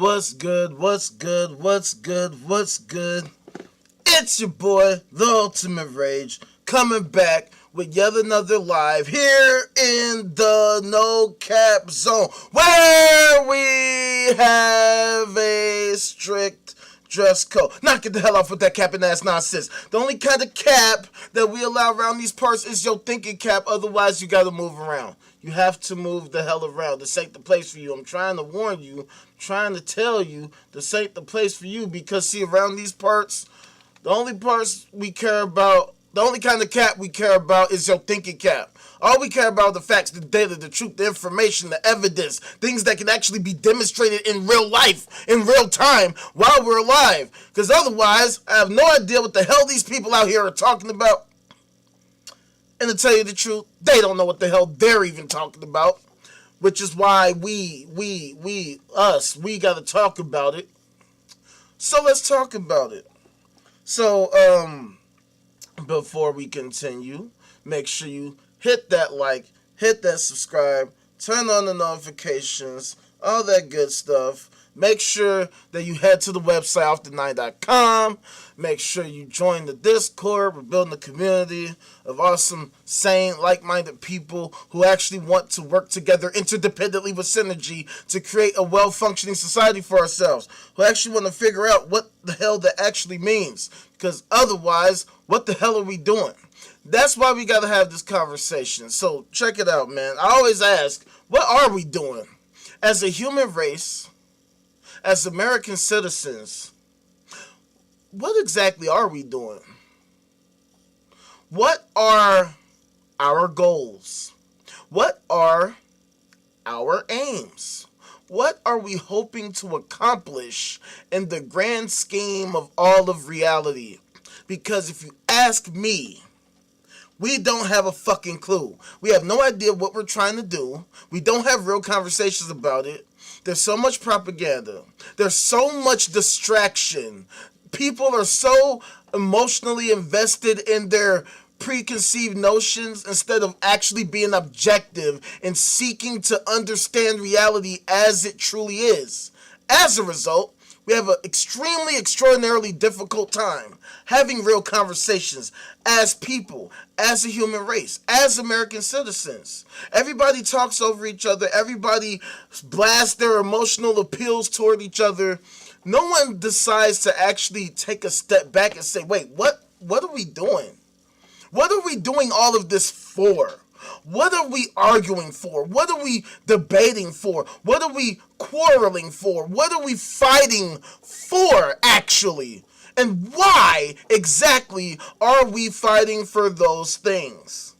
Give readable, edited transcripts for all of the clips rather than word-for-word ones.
What's good? What's good? What's good? What's good? It's your boy, the Ultimate Rage, coming back with yet another live here in the No Cap Zone, where we have a strict dress code. Knock it the hell off with that capping ass nonsense. The only kind of cap that we allow around these parts is your thinking cap, otherwise you gotta move around. You have to move the hell around. This ain't the place for you. I'm trying to warn you, trying to tell you, this ain't the place for you, because see, around these parts, the only parts we care about, the only kind of cap we care about is your thinking cap. All we care about are the facts, the data, the truth, the information, the evidence, things that can actually be demonstrated in real life, in real time, while we're alive. Because otherwise, I have no idea what the hell these people out here are talking about. And to tell you the truth, they don't know what the hell they're even talking about. Which is why we gotta talk about it. So let's talk about it. So, before we continue, make sure you hit that like, hit that subscribe, turn on the notifications, all that good stuff. Make sure that you head to the website off9.com. Make sure you join the Discord. We're building a community of awesome, sane, like-minded people who actually want to work together interdependently with synergy to create a well-functioning society for ourselves. Who actually want to figure out what the hell that actually means. Because otherwise, what the hell are we doing? That's why we got to have this conversation. So check it out, man. I always ask, what are we doing? As a human race, as American citizens, what exactly are we doing? What are our goals? What are our aims? What are we hoping to accomplish in the grand scheme of all of reality? Because if you ask me, we don't have a fucking clue. We have no idea what we're trying to do. We don't have real conversations about it. There's so much propaganda. There's so much distraction. People are so emotionally invested in their preconceived notions instead of actually being objective and seeking to understand reality as it truly is. As a result, we have an extremely, extraordinarily difficult time having real conversations as people, as a human race, as American citizens. Everybody talks over each other. Everybody blasts their emotional appeals toward each other. No one decides to actually take a step back and say, wait, what are we doing? What are we doing all of this for? What are we arguing for? What are we debating for? What are we quarreling for? What are we fighting for, actually? And why exactly are we fighting for those things?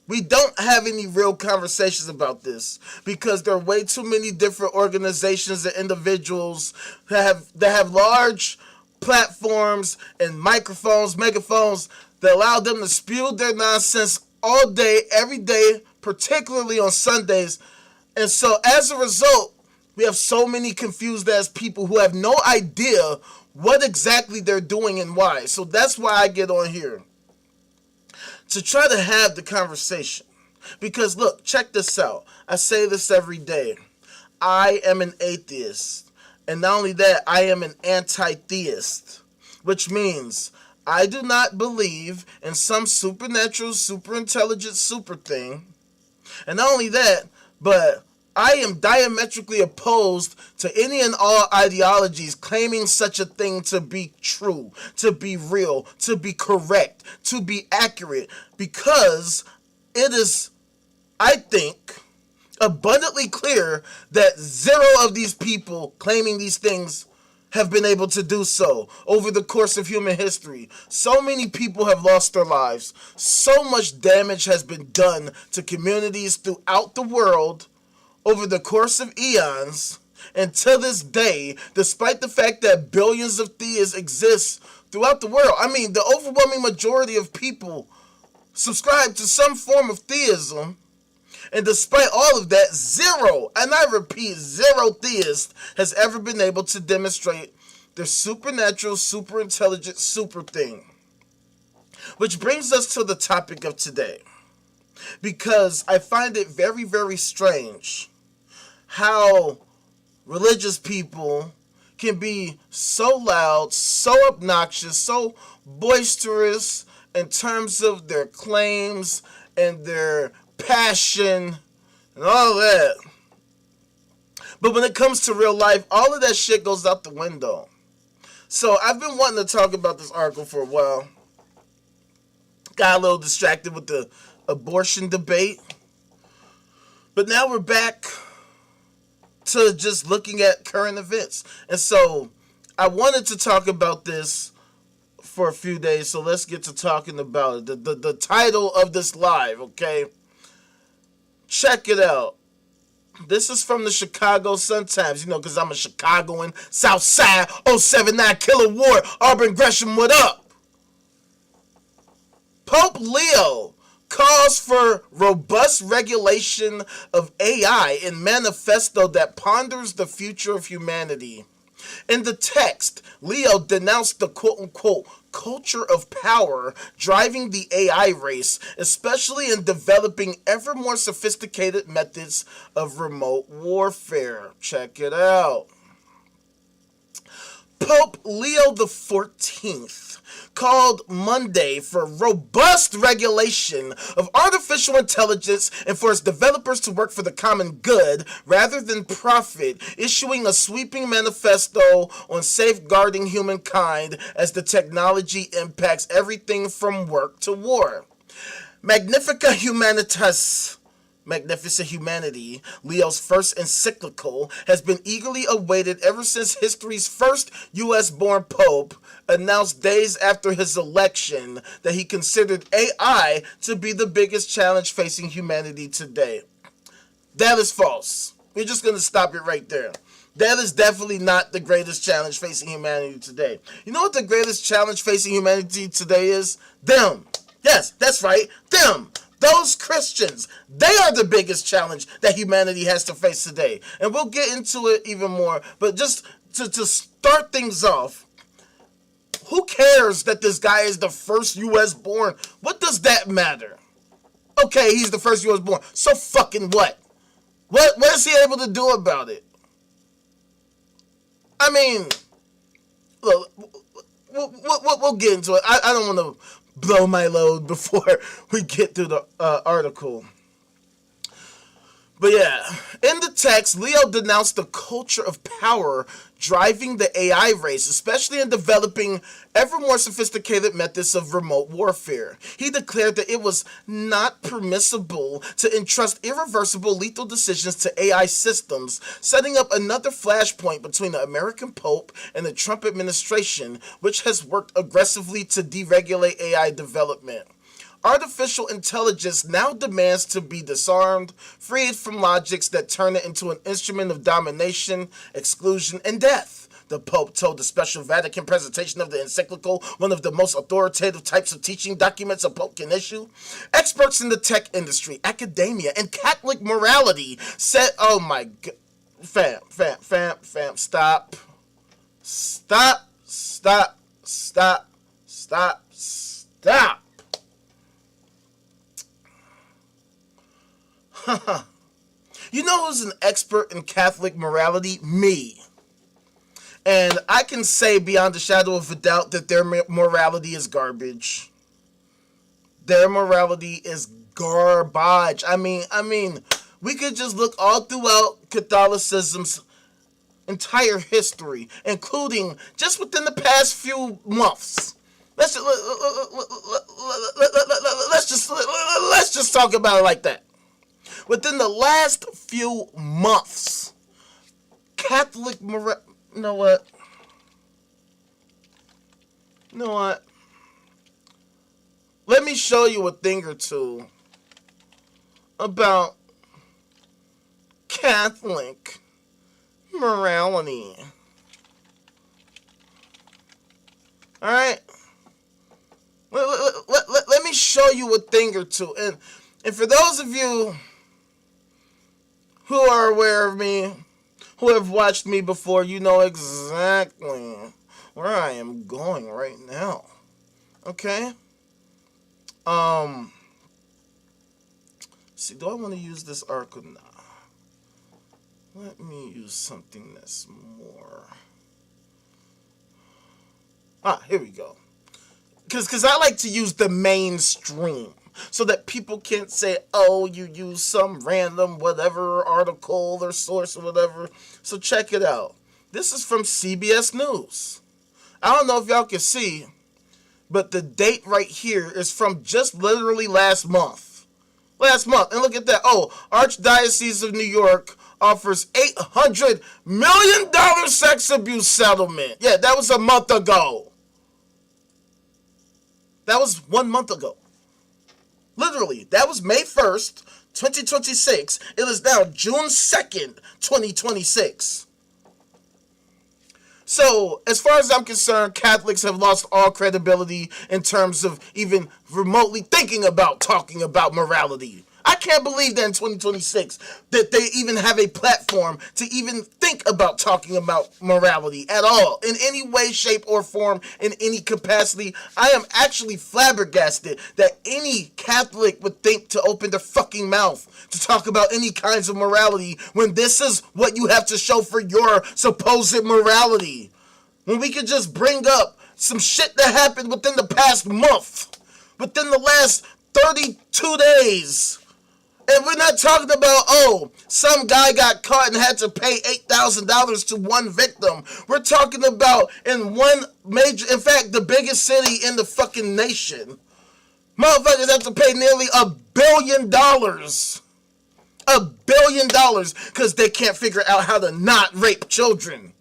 We don't have any real conversations about this because there are way too many different organizations and individuals that have large platforms and microphones, megaphones that allow them to spew their nonsense all day, every day, particularly on Sundays. And so as a result, we have so many confused ass people who have no idea what exactly they're doing and why. So that's why I get on here, to try to have the conversation. Because look, check this out. I say this every day. I am an atheist. And not only that, I am an anti-theist. Which means I do not believe in some supernatural, super intelligent, super thing. And not only that, but I am diametrically opposed to any and all ideologies claiming such a thing to be true, to be real, to be correct, to be accurate. Because it is, I think, abundantly clear that zero of these people claiming these things have been able to do so over the course of human history. So many people have lost their lives. So much damage has been done to communities throughout the world over the course of eons. And to this day, despite the fact that billions of theists exist throughout the world, I mean, the overwhelming majority of people subscribe to some form of theism. And despite all of that, zero, and I repeat, zero theist has ever been able to demonstrate their supernatural, super intelligent, super thing. Which brings us to the topic of today. Because I find it very, very strange how religious people can be so loud, so obnoxious, so boisterous in terms of their claims and their passion and all that. But when it comes to real life, all of that shit goes out the window. So I've been wanting to talk about this article for a while. Got a little distracted with the abortion debate. But now we're back to just looking at current events. And so I wanted to talk about this for a few days, so let's get to talking about it. The title of this live, okay? Check it out. This is from the Chicago Sun-Times, because I'm a Chicagoan. Southside, 079 Killer Ward, Auburn Gresham, what up? Pope Leo calls for robust regulation of AI in manifesto that ponders the future of humanity. In the text, Leo denounced the quote-unquote culture of power driving the AI race, especially in developing ever more sophisticated methods of remote warfare. Check it out. Pope Leo XIV called Monday for robust regulation of artificial intelligence and for its developers to work for the common good rather than profit, issuing a sweeping manifesto on safeguarding humankind as the technology impacts everything from work to war. Magnifica Humanitas, Magnificent Humanity, Leo's first encyclical, has been eagerly awaited ever since history's first U.S.-born pope announced days after his election that he considered AI to be the biggest challenge facing humanity today. That is false. We're just going to stop it right there. That is definitely not the greatest challenge facing humanity today. You know what the greatest challenge facing humanity today is? Them. Yes, that's right. Them. Those Christians, they are the biggest challenge that humanity has to face today. And we'll get into it even more. But just to start things off, who cares that this guy is the first U.S. born? What does that matter? Okay, he's the first U.S. born. So fucking what? What is he able to do about it? I mean, look, we'll get into it. I don't want to blow my load before we get through the article. But yeah, in the text, Leo denounced the culture of power driving the AI race, especially in developing ever more sophisticated methods of remote warfare. He declared that it was not permissible to entrust irreversible lethal decisions to AI systems, setting up another flashpoint between the American Pope and the Trump administration, which has worked aggressively to deregulate AI development. Artificial intelligence now demands to be disarmed, freed from logics that turn it into an instrument of domination, exclusion, and death. The Pope told the Special Vatican presentation of the encyclical, one of the most authoritative types of teaching documents a Pope can issue. Experts in the tech industry, academia, and Catholic morality said, oh my god, fam, stop. You know who's an expert in Catholic morality? Me. And I can say beyond a shadow of a doubt that their morality is garbage. Their morality is garbage. I mean, we could just look all throughout Catholicism's entire history, including just within the past few months. Let's just talk about it like that. Within the last few months, Catholic morality. You know what? Let me show you a thing or two about Catholic morality. Alright? Let me show you a thing or two. And for those of you who are aware of me, who have watched me before, you know exactly where I am going right now. Okay? See, do I want to use this article? No. Let me use something that's more. Here we go. Because I like to use the mainstream so that people can't say, oh, you use some random whatever article or source or whatever. So check it out. This is from CBS News. I don't know if y'all can see, but the date right here is from just literally last month. Last month. And look at that. Oh, Archdiocese of New York offers $800 million sex abuse settlement. Yeah, that was a month ago. That was 1 month ago. Literally, that was May 1st, 2026. It is now June 2nd, 2026. So, as far as I'm concerned, Catholics have lost all credibility in terms of even remotely thinking about talking about morality. I can't believe that in 2026 that they even have a platform to even think about talking about morality at all, in any way, shape, or form, in any capacity. I am actually flabbergasted that any Catholic would think to open their fucking mouth to talk about any kinds of morality when this is what you have to show for your supposed morality. When we could just bring up some shit that happened within the past month, within the last 32 days. And we're not talking about, oh, some guy got caught and had to pay $8,000 to one victim. We're talking about in one major, in fact, the biggest city in the fucking nation. Motherfuckers have to pay nearly $1 billion. $1 billion because they can't figure out how to not rape children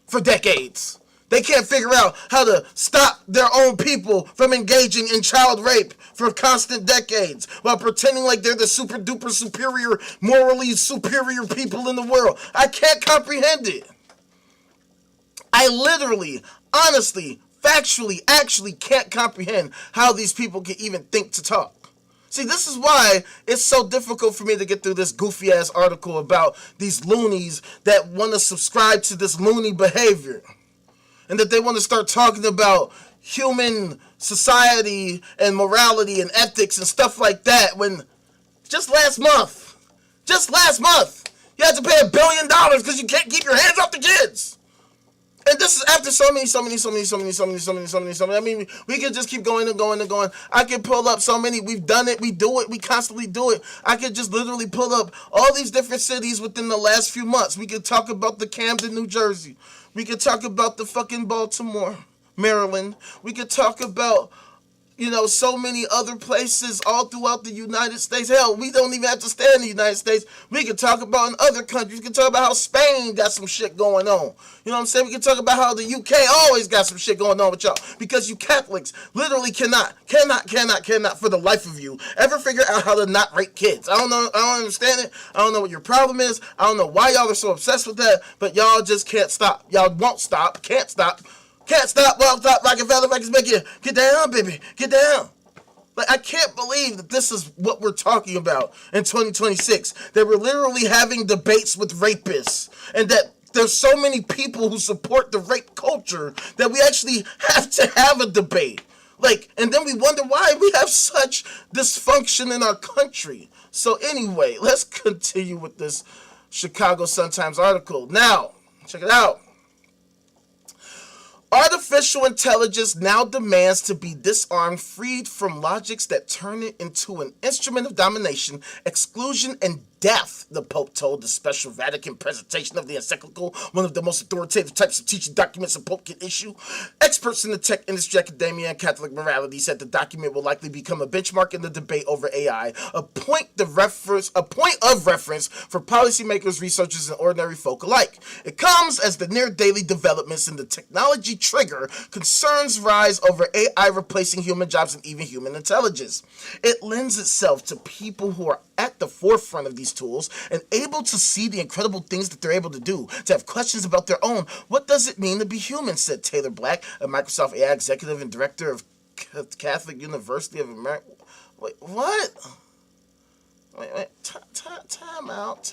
for decades. They can't figure out how to stop their own people from engaging in child rape for constant decades while pretending like they're the super duper superior, morally superior people in the world. I can't comprehend it. I literally, honestly, factually, actually can't comprehend how these people can even think to talk. See, this is why it's so difficult for me to get through this goofy ass article about these loonies that want to subscribe to this loony behavior. And that they want to start talking about human society and morality and ethics and stuff like that when just last month, you had to pay $1 billion because you can't keep your hands off the kids. And this is after so many. I mean, we could just keep going and going and going. I could pull up so many. We've done it. We do it. We constantly do it. I could just literally pull up all these different cities within the last few months. We could talk about the Camden, New Jersey. We could talk about the fucking Baltimore, Maryland. We could talk about, so many other places all throughout the United States. Hell, we don't even have to stay in the United States. We could talk about in other countries. We could talk about how Spain got some shit going on. You know what I'm saying? We could talk about how the UK always got some shit going on with y'all. Because you Catholics literally cannot, for the life of you, ever figure out how to not rape kids. I don't know. I don't understand it. I don't know what your problem is. I don't know why y'all are so obsessed with that. But y'all just can't stop. Y'all won't stop. Can't stop. Won't stop, Rockefeller Records make you get down, baby, get down. Like, I can't believe that this is what we're talking about in 2026. That we're literally having debates with rapists, and that there's so many people who support the rape culture that we actually have to have a debate. Like, and then we wonder why we have such dysfunction in our country. So anyway, let's continue with this Chicago Sun-Times article. Now, check it out. Artificial intelligence now demands to be disarmed, freed from logics that turn it into an instrument of domination, exclusion, and death, the Pope told the Special Vatican presentation of the encyclical, one of the most authoritative types of teaching documents a Pope can issue. Experts in the tech industry, academia, and Catholic morality said the document will likely become a benchmark in the debate over AI, a point of reference for policymakers, researchers, and ordinary folk alike. It comes as the near-daily developments in the technology trigger concerns rise over AI replacing human jobs and even human intelligence. It lends itself to people who are at the forefront of these tools and able to see the incredible things that they're able to do, to have questions about their own. What does it mean to be human, said Taylor Black, a Microsoft AI executive and director of Catholic University of America. Wait, what? Wait, time out.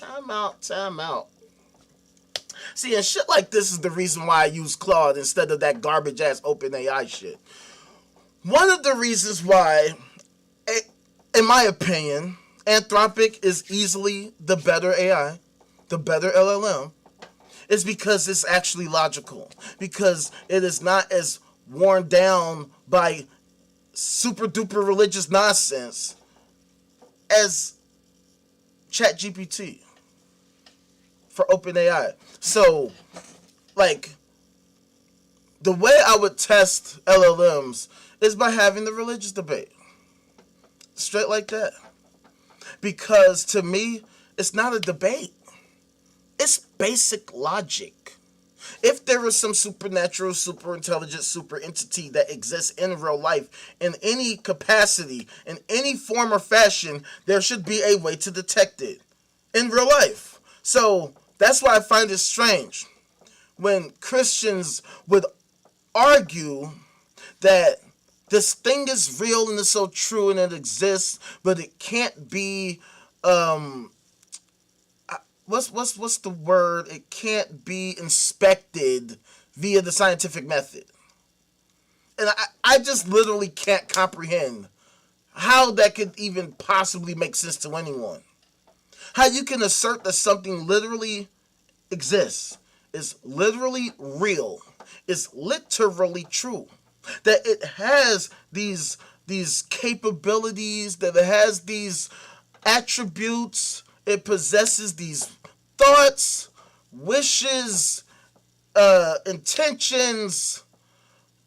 See, and shit like this is the reason why I use Claude instead of that garbage-ass OpenAI shit. One of the reasons why, in my opinion, Anthropic is easily the better AI. the better LLM, is because it's actually logical. Because it is not as worn down by super duper religious nonsense as ChatGPT for OpenAI. So, like, the way I would test LLMs is by having the religious debate. Straight like that. Because to me, it's not a debate. It's basic logic. If there is some supernatural, super intelligent, super entity that exists in real life in any capacity, in any form or fashion, there should be a way to detect it in real life. So that's why I find it strange when Christians would argue that this thing is real and it's so true and it exists, but it can't be what's the word? It can't be inspected via the scientific method. And I just literally can't comprehend how that could even possibly make sense to anyone. How you can assert that something literally exists, is literally real, is literally true, that it has these capabilities, that it has these attributes, it possesses these thoughts, wishes, intentions,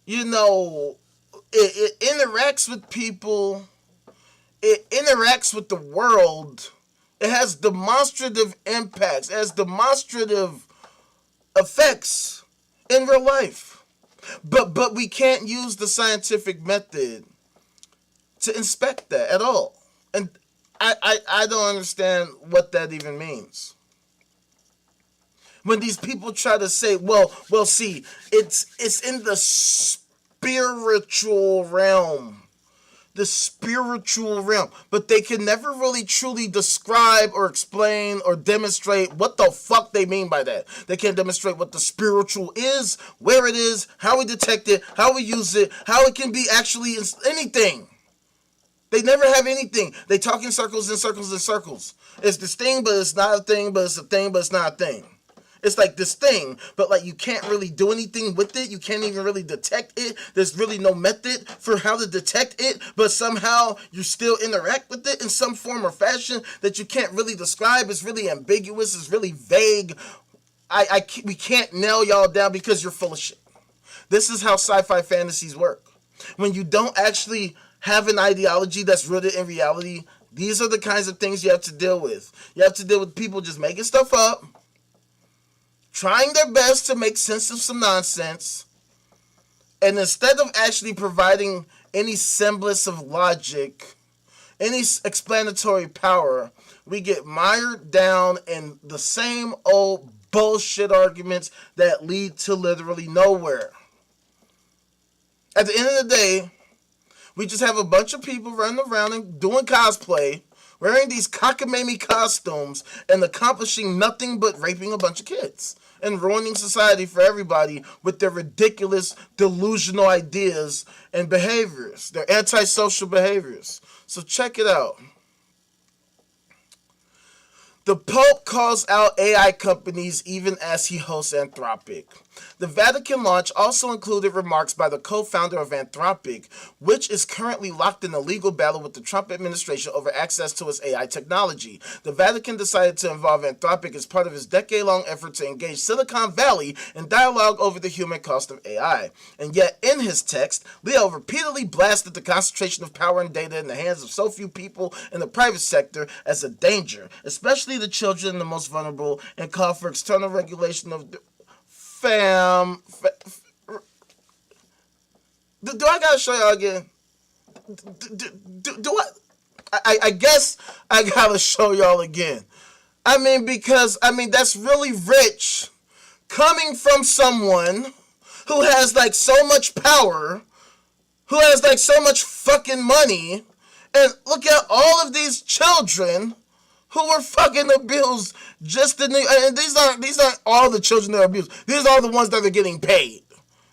it interacts with people, it interacts with the world, it has demonstrative impacts, it has demonstrative effects in real life. But we can't use the scientific method to inspect that at all. And I don't understand what that even means. When these people try to say, well, see, it's in the spiritual realm. The spiritual realm. But they can never really truly describe or explain or demonstrate what the fuck they mean by that. They can't demonstrate what the spiritual is, where it is, how we detect it, how we use it, how it can be actually anything. They never have anything. They talk in circles and circles and circles. It's this thing, but it's not a thing, but it's a thing, but it's not a thing. It's like this thing, but like you can't really do anything with it. You can't even really detect it. There's really no method for how to detect it, but somehow you still interact with it in some form or fashion that you can't really describe. It's really ambiguous. It's really vague. We can't nail y'all down because you're full of shit. This is how sci-fi fantasies work. When you don't actually have an ideology that's rooted in reality, these are the kinds of things you have to deal with. You have to deal with people just making stuff up, trying their best to make sense of some nonsense, and instead of actually providing any semblance of logic, any explanatory power, we get mired down in the same old bullshit arguments that lead to literally nowhere. At the end of the day, we just have a bunch of people running around and doing cosplay, wearing these cockamamie costumes, and accomplishing nothing but raping a bunch of kids and ruining society for everybody with their ridiculous, delusional ideas and behaviors, their antisocial behaviors. So check it out. The Pope calls out AI companies even as he hosts Anthropic. The Vatican launch also included remarks by the co-founder of Anthropic, which is currently locked in a legal battle with the Trump administration over access to its AI technology. The Vatican decided to involve Anthropic as part of its decade-long effort to engage Silicon Valley in dialogue over the human cost of AI. And yet, in his text, Leo repeatedly blasted the concentration of power and data in the hands of so few people in the private sector as a danger, especially the children and the most vulnerable, and called for external regulation of do I gotta show y'all again? Do I guess I gotta show y'all again. Because that's really rich coming from someone who has like so much power, who has like so much fucking money, and look at all of these children who were fucking abused just in the, and these aren't all the children that are abused. These are the ones that are getting paid.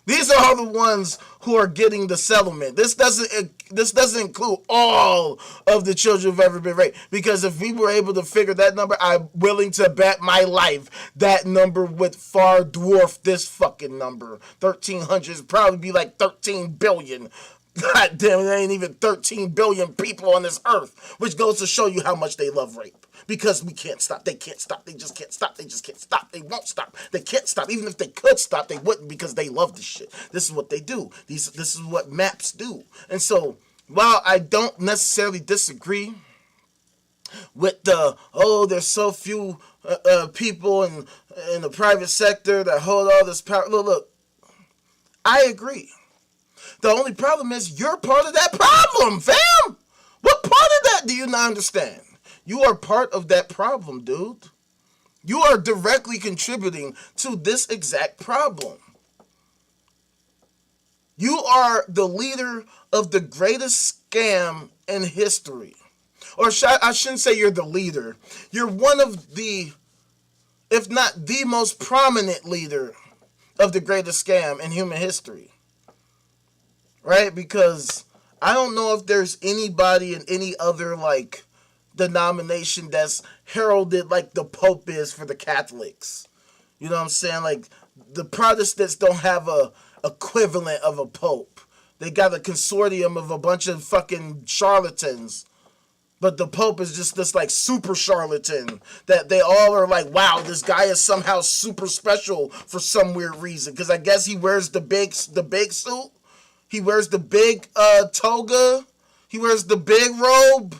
These are all the ones who are getting the settlement. This doesn't include all of the children who've ever been raped. Because if we were able to figure that number, I'm willing to bet my life that number would far dwarf this fucking number. 1,300 would probably be like 13 billion. God damn it, there ain't even 13 billion people on this earth, which goes to show you how much they love rape. Because we can't stop. They can't stop. They just can't stop. They just can't stop. They won't stop. They can't stop. Even if they could stop, they wouldn't because they love this shit. This is what they do. This is what maps do. And so, while I don't necessarily disagree with there's so few people in the private sector that hold all this power. Look, I agree. The only problem is you're part of that problem, fam. What part of that do you not understand? You are part of that problem, dude. You are directly contributing to this exact problem. You are the leader of the greatest scam in history. Or I shouldn't say you're the leader. You're one of the, if not the most prominent leader of the greatest scam in human history. Right? Because I don't know if there's anybody in any other, like, denomination that's heralded like the Pope is for the Catholics. You know what I'm saying? Like, the Protestants don't have a equivalent of a Pope. They got a consortium of a bunch of fucking charlatans. But the Pope is just this like super charlatan that they all are like, wow, this guy is somehow super special for some weird reason. Because I guess he wears the big suit. He wears the big toga. He wears the big robe.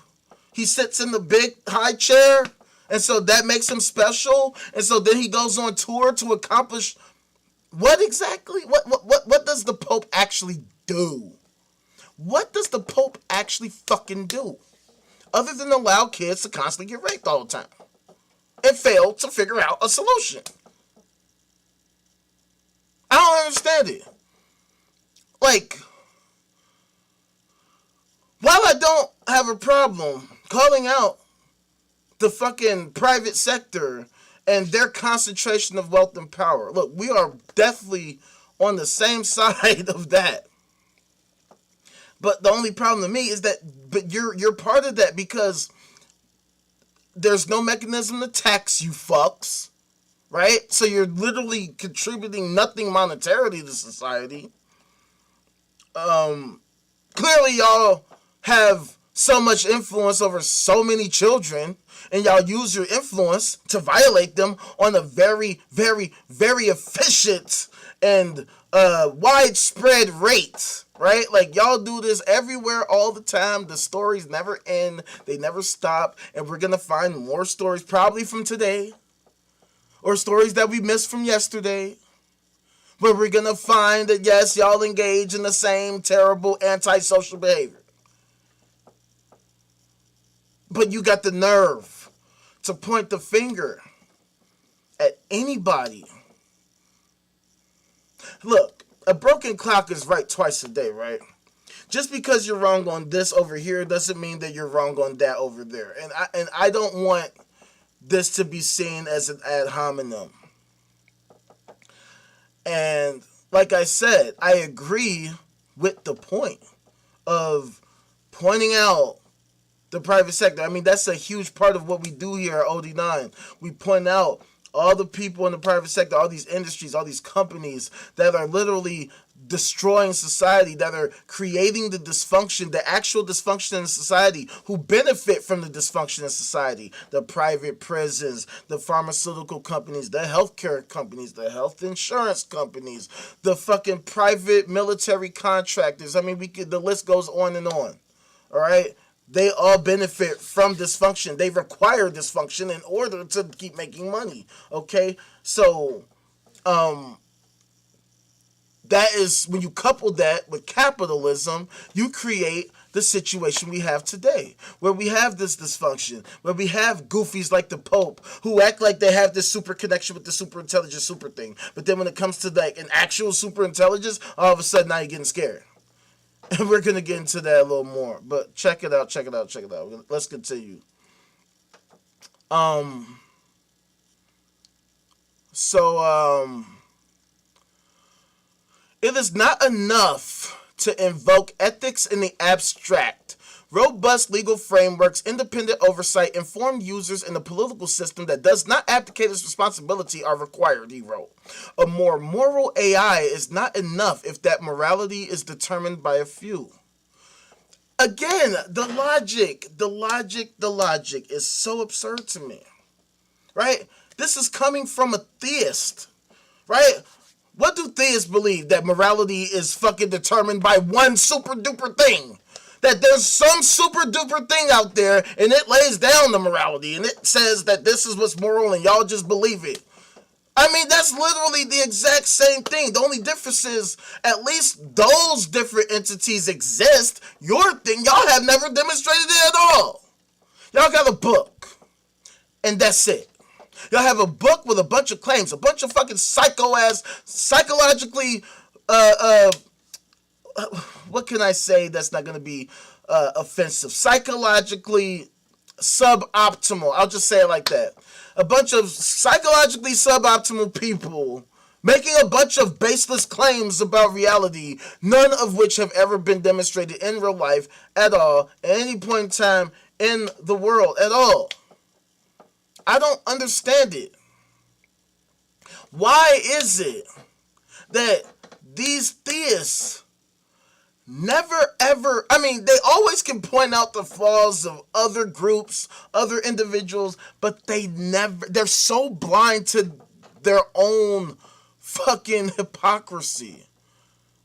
He sits in the big high chair. And so that makes him special. And so then he goes on tour to accomplish what exactly? What does the Pope actually do? What does the Pope actually fucking do? Other than allow kids to constantly get raped all the time. And fail to figure out a solution. I don't understand it. Like, while I don't have a problem calling out the fucking private sector and their concentration of wealth and power. Look, we are definitely on the same side of that. But the only problem to me is that you're part of that because there's no mechanism to tax you fucks, right? So you're literally contributing nothing monetarily to society. Clearly y'all have so much influence over so many children, and y'all use your influence to violate them on a very, very, very efficient and widespread rate, right? Like, y'all do this everywhere all the time. The stories never end. They never stop. And we're going to find more stories probably from today or stories that we missed from yesterday. But we're going to find that, yes, y'all engage in the same terrible antisocial behavior. But you got the nerve to point the finger at anybody. Look, a broken clock is right twice a day, right? Just because you're wrong on this over here doesn't mean that you're wrong on that over there. And I don't want this to be seen as an ad hominem. And like I said, I agree with the point of pointing out the private sector. I mean, that's a huge part of what we do here at OD9. We point out all the people in the private sector, all these industries, all these companies that are literally destroying society, that are creating the dysfunction, the actual dysfunction in society, who benefit from the dysfunction in society. The private prisons, the pharmaceutical companies, the healthcare companies, the health insurance companies, the fucking private military contractors. I mean, the list goes on and on. All right? They all benefit from dysfunction. They require dysfunction in order to keep making money. Okay? So, that is, when you couple that with capitalism, you create the situation we have today, where we have this dysfunction, where we have goofies like the Pope who act like they have this super connection with the super intelligent super thing. But then when it comes to like an actual super intelligence, all of a sudden now you're getting scared. And we're going to get into that a little more. But check it out. Let's continue. It is not enough to invoke ethics in the abstract. Robust legal frameworks, independent oversight, informed users in a political system that does not abdicate its responsibility are required, he wrote. A more moral AI is not enough if that morality is determined by a few. Again, the logic is so absurd to me, right? This is coming from a theist, right? What do theists believe? That morality is fucking determined by one super duper thing. That there's some super duper thing out there and it lays down the morality and it says that this is what's moral and y'all just believe it. I mean, that's literally the exact same thing. The only difference is at least those different entities exist. Your thing, y'all have never demonstrated it at all. Y'all got a book and that's it. Y'all have a book with a bunch of claims, a bunch of fucking psychologically, what can I say that's not going to be offensive? Psychologically suboptimal. I'll just say it like that. A bunch of psychologically suboptimal people making a bunch of baseless claims about reality, none of which have ever been demonstrated in real life at all, at any point in time in the world at all. I don't understand it. Why is it that these theists never ever, I mean, they always can point out the flaws of other groups, other individuals, but they're so blind to their own fucking hypocrisy.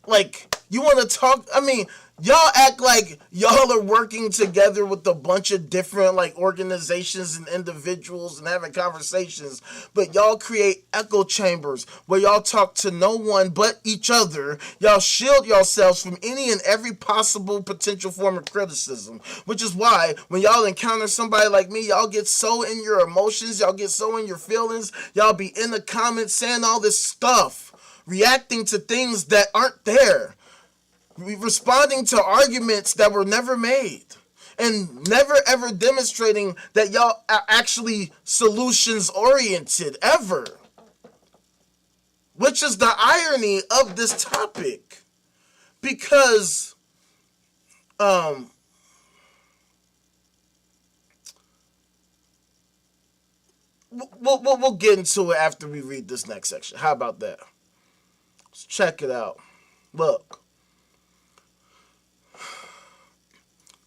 Like, you want to talk, I mean, y'all act like y'all are working together with a bunch of different like organizations and individuals and having conversations, but y'all create echo chambers where y'all talk to no one but each other. Y'all shield yourselves from any and every possible potential form of criticism, which is why when y'all encounter somebody like me, y'all get so in your emotions, y'all get so in your feelings, y'all be in the comments saying all this stuff, reacting to things that aren't there, responding to arguments that were never made, and never ever demonstrating that y'all are actually solutions oriented ever. Which is the irony of this topic. Because we'll get into it after we read this next section. How about that? Let's check it out. Look.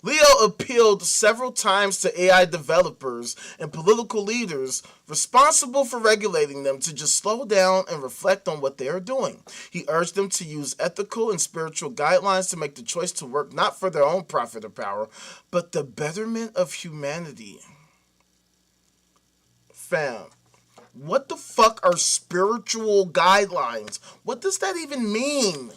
Leo appealed several times to AI developers and political leaders responsible for regulating them to just slow down and reflect on what they are doing. He urged them to use ethical and spiritual guidelines to make the choice to work not for their own profit or power, but the betterment of humanity. Fam, what the fuck are spiritual guidelines? What does that even mean?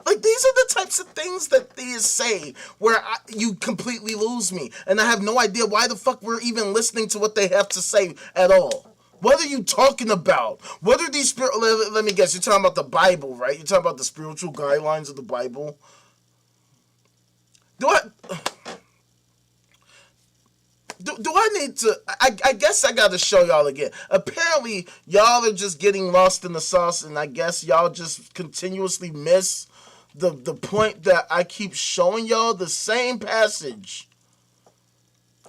Like, these are the types of things that theists say where you completely lose me. And I have no idea why the fuck we're even listening to what they have to say at all. What are you talking about? What are these let me guess, you're talking about the Bible, right? You're talking about the spiritual guidelines of the Bible? Do I need to... I guess I got to show y'all again. Apparently, y'all are just getting lost in the sauce, and I guess y'all just continuously miss the point that I keep showing y'all, the same passage.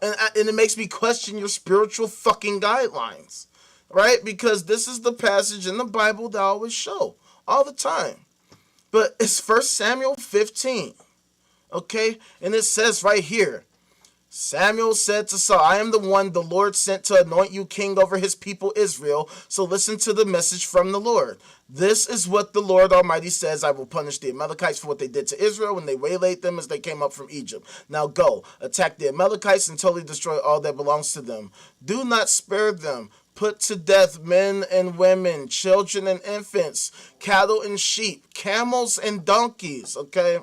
And it makes me question your spiritual fucking guidelines, right? Because this is the passage in the Bible that I always show all the time. But it's 1 Samuel 15, okay? And it says right here, Samuel said to Saul, I am the one the Lord sent to anoint you king over his people Israel. So listen to the message from the Lord. This is what the Lord Almighty says. I will punish the Amalekites for what they did to Israel when they waylaid them as they came up from Egypt. Now go, attack the Amalekites and totally destroy all that belongs to them. Do not spare them. Put to death men and women, children and infants, cattle and sheep, camels and donkeys, okay?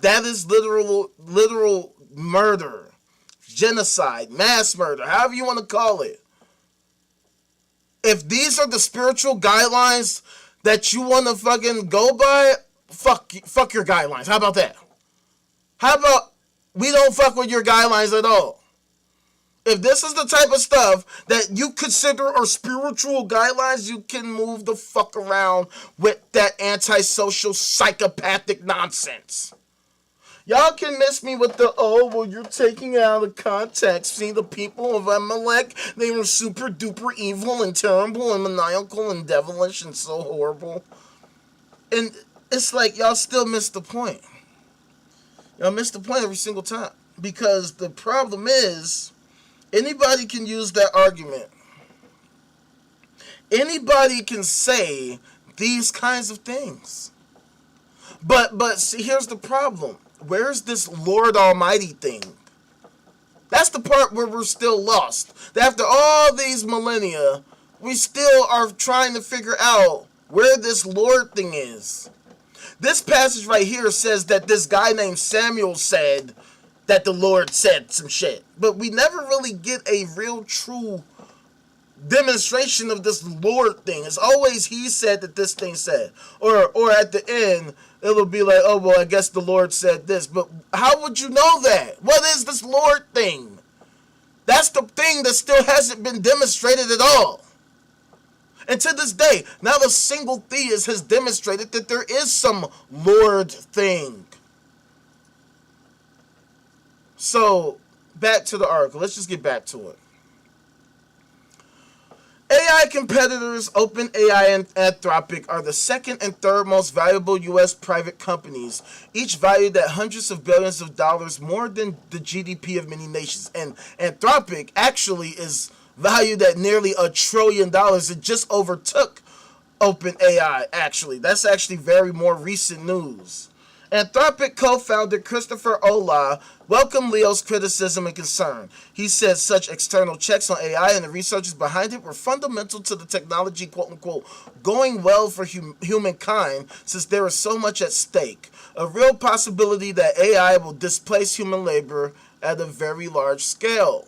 That is literal murder, genocide, mass murder, however you want to call it. If these are the spiritual guidelines that you want to fucking go by, fuck your guidelines. How about that? How about we don't fuck with your guidelines at all? If this is the type of stuff that you consider are spiritual guidelines, you can move the fuck around with that antisocial psychopathic nonsense. Y'all can miss me with the, oh, well, you're taking it out of context. See, the people of Amalek, they were super duper evil and terrible and maniacal and devilish and so horrible. And it's like, y'all still miss the point. Y'all miss the point every single time. Because the problem is, anybody can use that argument. Anybody can say these kinds of things. But see, here's the problem. Where's this Lord Almighty thing? That's the part where we're still lost. After all these millennia, we still are trying to figure out where this Lord thing is. This passage right here says that this guy named Samuel said that the Lord said some shit. But we never really get a real true demonstration of this Lord thing. It's always he said that this thing said. Or at the end, it'll be like, oh, well, I guess the Lord said this. But how would you know that? What is this Lord thing? That's the thing that still hasn't been demonstrated at all. And to this day, not a single theist has demonstrated that there is some Lord thing. So, back to the article. Let's just get back to it. AI competitors OpenAI and Anthropic are the second and third most valuable U.S. private companies, each valued at hundreds of billions of dollars, more than the GDP of many nations. And Anthropic actually is valued at nearly $1 trillion. It just overtook OpenAI, actually. That's actually very more recent news. Anthropic co-founder Christopher Olah welcomed Leo's criticism and concern. He said such external checks on AI and the researchers behind it were fundamental to the technology, quote-unquote, going well for humankind, since there is so much at stake. A real possibility that AI will displace human labor at a very large scale.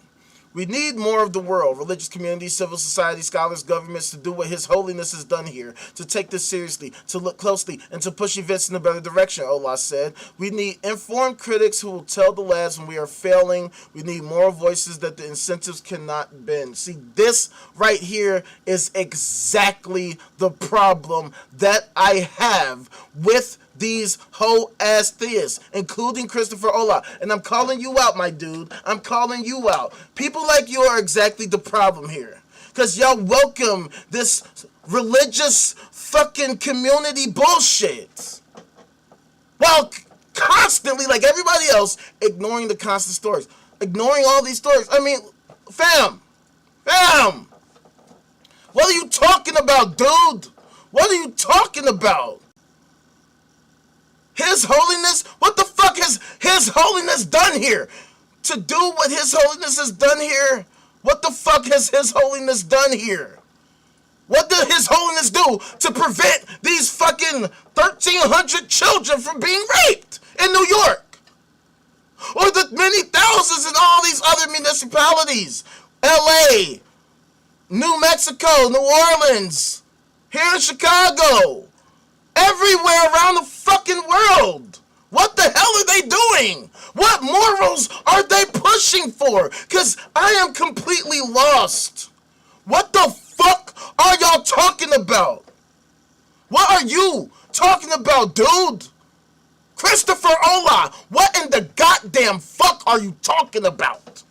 We need more of the world, religious communities, civil society, scholars, governments, to do what His Holiness has done here, to take this seriously, to look closely, and to push events in a better direction, Olah said. We need informed critics who will tell the labs when we are failing. We need moral voices that the incentives cannot bend. See, this right here is exactly the problem that I have with these whole-ass theists, including Christopher Olah. And I'm calling you out, my dude. I'm calling you out. People like you are exactly the problem here. Because y'all welcome this religious fucking community bullshit. While constantly, like everybody else, ignoring the constant stories. Ignoring all these stories. I mean, fam. What are you talking about, dude? What are you talking about? His Holiness? What the fuck has His Holiness done here? To do what His Holiness has done here? What the fuck has His Holiness done here? What did His Holiness do to prevent these fucking 1,300 children from being raped in New York? Or the many thousands in all these other municipalities? LA, New Mexico, New Orleans, here in Chicago. Everywhere around the fucking world. What the hell are they doing? What morals are they pushing for? Because I am completely lost. What the fuck are y'all talking about? What are you talking about, dude? Christopher Olah, what in the goddamn fuck are you talking about?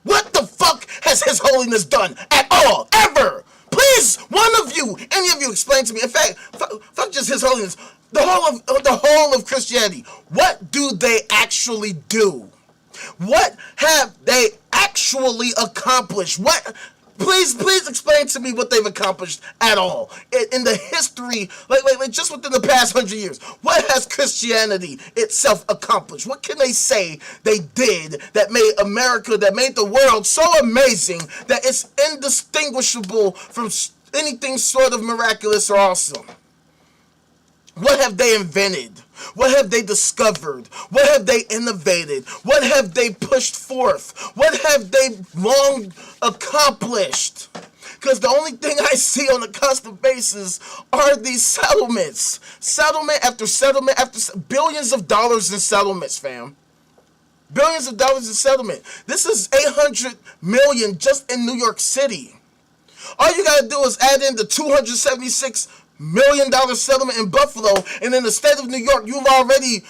What the fuck has His Holiness done at all, ever? Please, one of you, any of you, explain to me. In fact, fuck just His Holiness. The whole of Christianity. What do they actually do? What have they actually accomplished? What? Please explain to me what they've accomplished at all in the history, like just within the past 100 years. What has Christianity itself accomplished? What can they say they did that made America, that made the world so amazing that it's indistinguishable from anything sort of miraculous or awesome? What have they invented? What have they discovered? What have they innovated? What have they pushed forth? What have they long accomplished? Because the only thing I see on a constant basis are these settlements. Settlement after settlement after billions of dollars in settlements, fam. Billions of dollars in settlement. This is $800 million just in New York City. All you gotta do is add in the $276 million settlement in Buffalo, and in the state of New York, you've already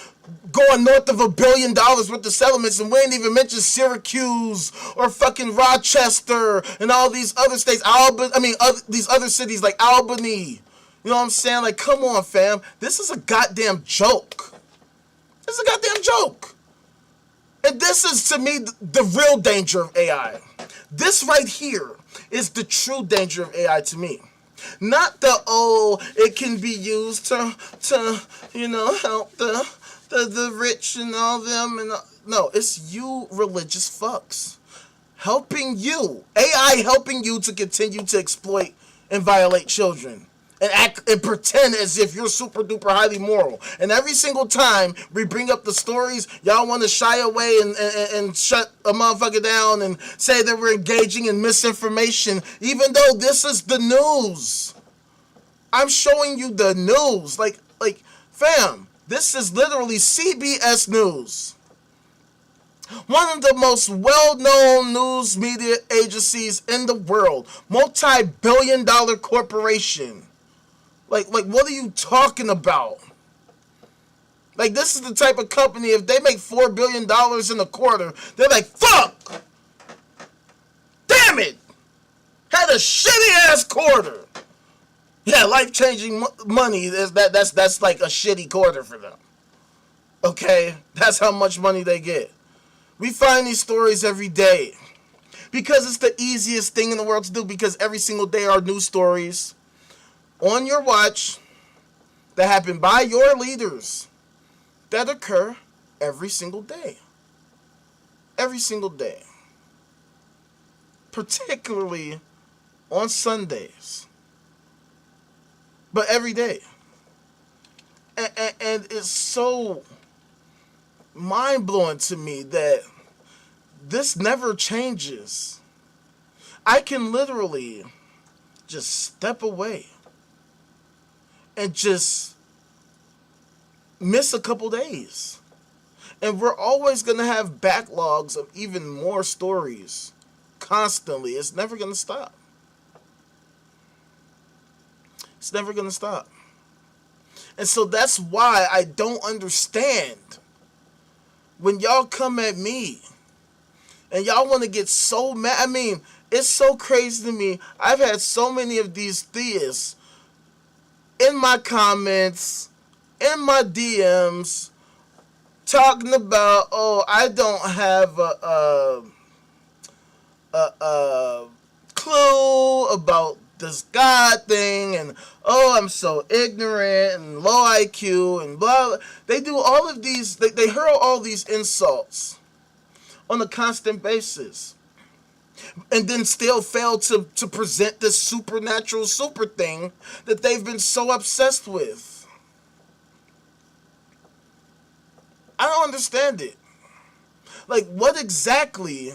going north of $1 billion worth of settlements, and we ain't even mentioned Syracuse or fucking Rochester and all these other states. These other cities like Albany. You know what I'm saying? Like, come on, fam. This is a goddamn joke. This is a goddamn joke. And this is, to me, the real danger of AI. This right here is the true danger of AI to me. Not the, it can be used to help the rich and all them. No, it's you religious fucks. Helping you. AI helping you to continue to exploit and violate children. And act and pretend as if you're super duper highly moral. And every single time we bring up the stories, y'all want to shy away and shut a motherfucker down and say that we're engaging in misinformation, even though this is the news. I'm showing you the news. Like, fam, this is literally CBS News. One of the most well-known news media agencies in the world. Multi-billion-dollar corporation. Like, what are you talking about? Like, this is the type of company, if they make $4 billion in a quarter, they're like, fuck! Damn it! Had a shitty-ass quarter! Yeah, life-changing money, that's like a shitty quarter for them. Okay? That's how much money they get. We find these stories every day. Because it's the easiest thing in the world to do, because every single day are news stories on your watch that happen by your leaders that occur every single day. Every single day. Particularly on Sundays. But every day. And it's so mind-blowing to me that this never changes. I can literally just step away and just miss a couple days. And we're always going to have backlogs of even more stories constantly. It's never going to stop. It's never going to stop. And so that's why I don't understand when y'all come at me and y'all want to get so mad. I mean, it's so crazy to me. I've had so many of these theists in my comments, in my DMs, talking about, I don't have a clue about this God thing, and I'm so ignorant and low IQ and blah. They do all of these, they hurl all these insults on a constant basis. And then still fail to present this supernatural super thing that they've been so obsessed with. I don't understand it. Like, what exactly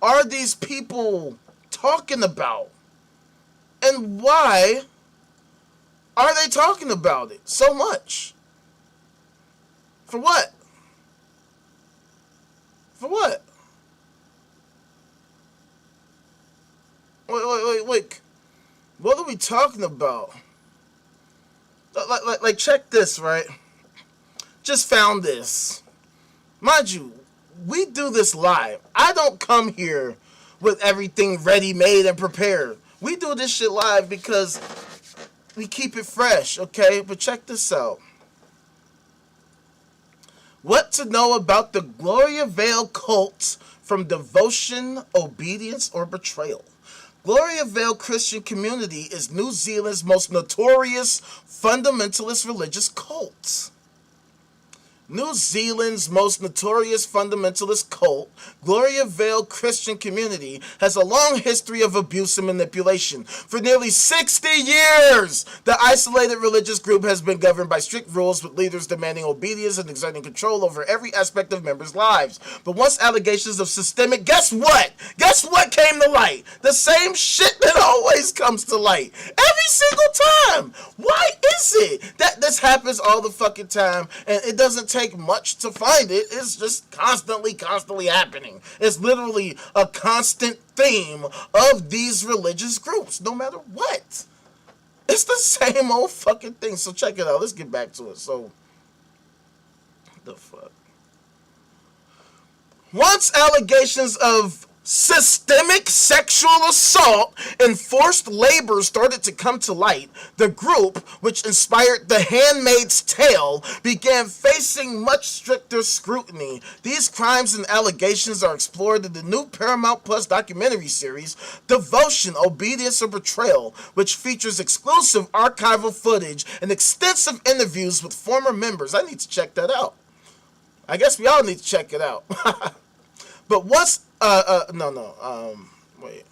are these people talking about? And why are they talking about it so much? For what? For what? Wait. What are we talking about? Like, check this, right? Just found this. Mind you, we do this live. I don't come here with everything ready-made and prepared. We do this shit live because we keep it fresh, okay? But check this out. What to know about the Gloria Vale cult from devotion, obedience, or betrayal? Gloria Vale Christian Community is New Zealand's most notorious fundamentalist religious cult. New Zealand's most notorious fundamentalist cult, Gloria Vale Christian Community, has a long history of abuse and manipulation. For nearly 60 years, the isolated religious group has been governed by strict rules, with leaders demanding obedience and exerting control over every aspect of members' lives. But once allegations of systemic, guess what? Guess what came to light? The same shit that always comes to light. Every single time. Why is it that This happens all the fucking time, and it doesn't take much to find it. It's just constantly happening. It's literally a constant theme of these religious groups, no matter what. It's the same old fucking thing. So check it out. Let's get back to it. So, the fuck? Once allegations of systemic sexual assault and forced labor started to come to light, the group, which inspired The Handmaid's Tale, began facing much stricter scrutiny. These crimes and allegations are explored in the new Paramount Plus documentary series, Devotion, Obedience, or Betrayal, which features exclusive archival footage and extensive interviews with former members. I need to check that out. I guess we all need to check it out. But what's wait.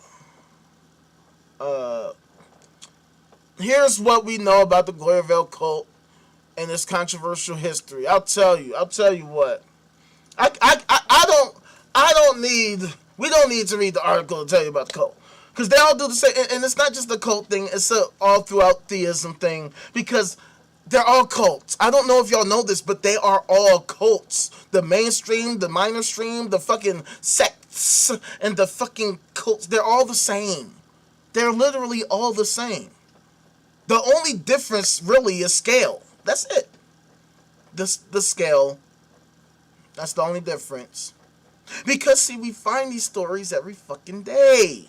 Here's what we know about the Glorville cult and its controversial history. I'll tell you what. We don't need to read the article to tell you about the cult. Because they all do the same, and it's not just the cult thing, it's a all throughout theism thing, because they're all cults. I don't know if y'all know this, but they are all cults. The mainstream, the minor stream, the fucking sects, and the fucking cults, they're all the same. They're literally all the same. The only difference really is scale. That's it. The scale. That's the only difference. Because, see, we find these stories every fucking day.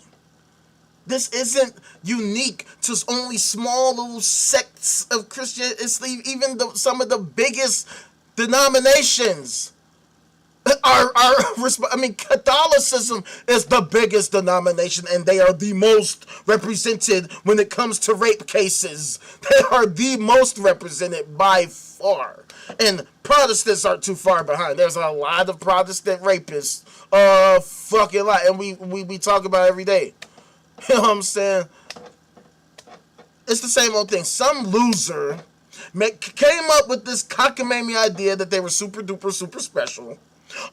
This isn't unique to only small little sects of Christian. It's even some of the biggest denominations Catholicism is the biggest denomination, and they are the most represented when it comes to rape cases. They are the most represented by far. And Protestants aren't too far behind. There's a lot of Protestant rapists. Fucking lot. And we talk about it every day. You know what I'm saying? It's the same old thing. Some loser came up with this cockamamie idea that they were super duper super special.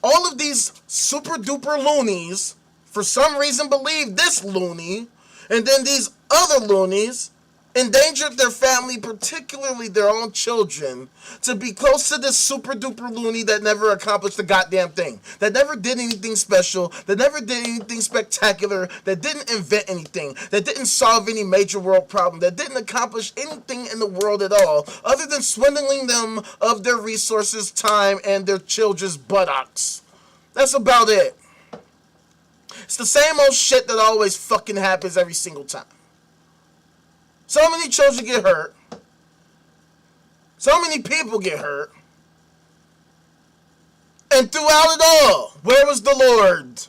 All of these super duper loonies, for some reason, believe this loony, and then these other loonies endangered their family, particularly their own children, to be close to this super duper loony that never accomplished a goddamn thing, that never did anything special, that never did anything spectacular, that didn't invent anything, that didn't solve any major world problem, that didn't accomplish anything in the world at all, other than swindling them of their resources, time, and their children's buttocks. That's about it. It's the same old shit that always fucking happens every single time. So many children get hurt. So many people get hurt. And throughout it all, where was the Lord?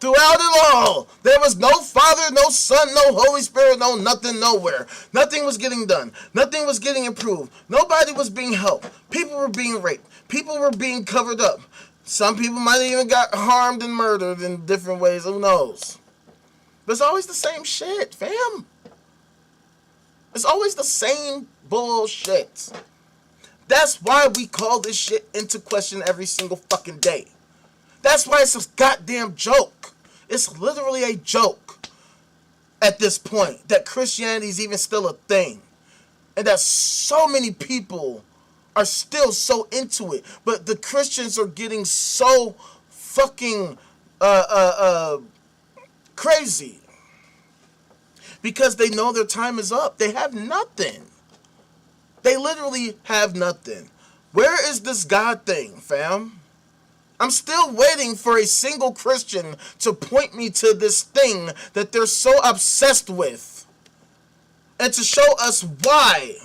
Throughout it all, there was no Father, no Son, no Holy Spirit, no nothing, nowhere. Nothing was getting done. Nothing was getting improved. Nobody was being helped. People were being raped. People were being covered up. Some people might have even got harmed and murdered in different ways. Who knows? But it's always the same shit, fam. It's always the same bullshit. That's why we call this shit into question every single fucking day. That's why it's a goddamn joke. It's literally a joke at this point that Christianity is even still a thing. And that so many people are still so into it. But the Christians are getting so fucking crazy. Because they know their time is up. They have nothing. They literally have nothing. Where is this God thing, fam? I'm still waiting for a single Christian to point me to this thing that they're so obsessed with. And to show us why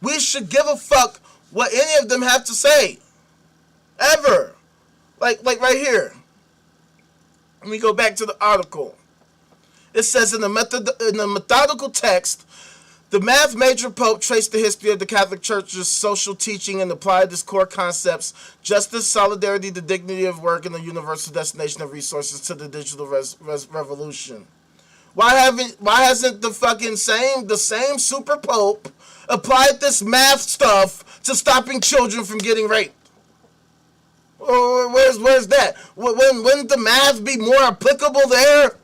we should give a fuck what any of them have to say. Ever. Like right here. Let me go back to the article. It says in the methodical text, the math major Pope traced the history of the Catholic Church's social teaching and applied its core concepts, justice, solidarity, the dignity of work, and the universal destination of resources to the digital revolution. Why hasn't the same super Pope applied this math stuff to stopping children from getting raped? Or where's that? Wouldn't the math be more applicable there?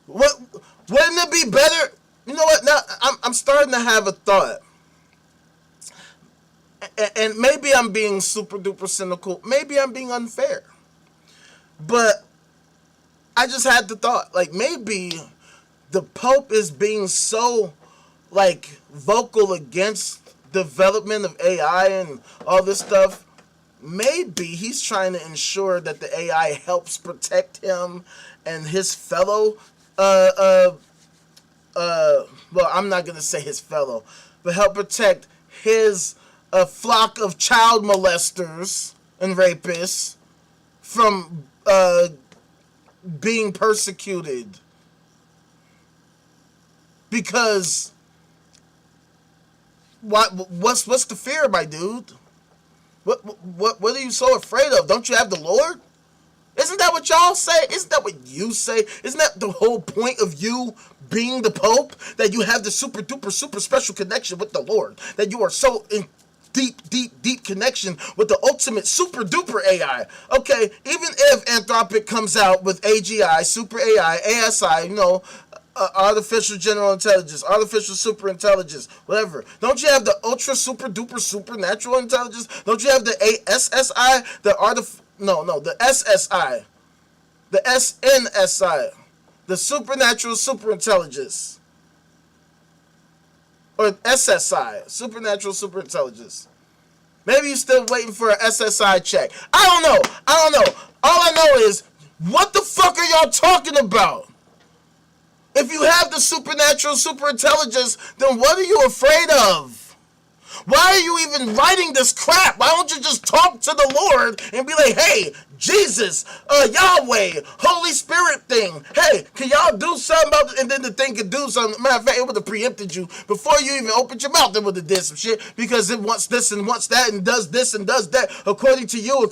Wouldn't it be better? You know what? Now I'm starting to have a thought. and maybe I'm being super duper cynical, maybe I'm being unfair, but I just had the thought, like, maybe the Pope is being so, like, vocal against development of AI and all this stuff. Maybe he's trying to ensure that the AI helps protect him and his fellow, well, I'm not going to say his fellow, but help protect his flock of child molesters and rapists from being persecuted. Because what's the fear, my dude? What are you so afraid of? Don't you have the Lord? Isn't that what y'all say? Isn't that what you say? Isn't that the whole point of you being the Pope? That you have the super duper super special connection with the Lord. That you are so in deep connection with the ultimate super duper AI. Okay, even if Anthropic comes out with AGI, super AI, ASI, artificial general intelligence, artificial super intelligence, whatever. Don't you have the ultra super duper supernatural intelligence? Don't you have the ASSI, the the SSI, the SNSI, the supernatural super intelligence, or SSI, supernatural super intelligence? Maybe you're still waiting for an SSI check. I don't know. All I know is, what the fuck are y'all talking about? If you have the supernatural super intelligence, then what are you afraid of? Why are you even writing this crap? Why don't you just talk to the Lord and be like, hey, Jesus, Yahweh, Holy Spirit thing. Hey, can y'all do something about it? And then the thing could do something. Matter of fact, it would have preempted you before you even opened your mouth. It would have did some shit because it wants this and wants that and does this and does that. According to you,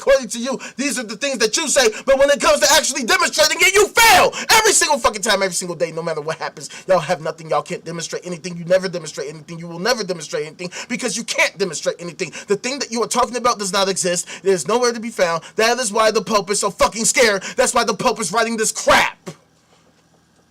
these are the things that you say. But when it comes to actually demonstrating it, you fail. Every single fucking time, every single day, no matter what happens. Y'all have nothing. Y'all can't demonstrate anything. You never demonstrate anything. You will never demonstrate anything because you can't demonstrate anything. The thing that you are talking about does not exist. It is nowhere to be found. That is why the Pope is so fucking scared. That's why the Pope is writing this crap.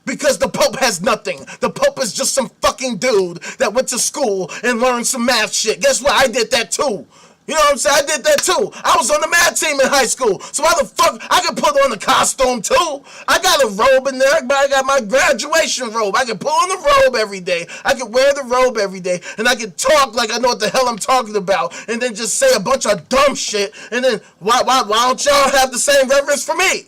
Because the Pope has nothing. The Pope is just some fucking dude that went to school and learned some math shit. Guess what? I did that too. You know what I'm saying? I did that too. I was on the math team in high school. So why the fuck? I can put on a costume too. I got a robe in there. I got my graduation robe. I can put on the robe every day. I can wear the robe every day. And I can talk like I know what the hell I'm talking about. And then just say a bunch of dumb shit. And then why don't y'all have the same reverence for me?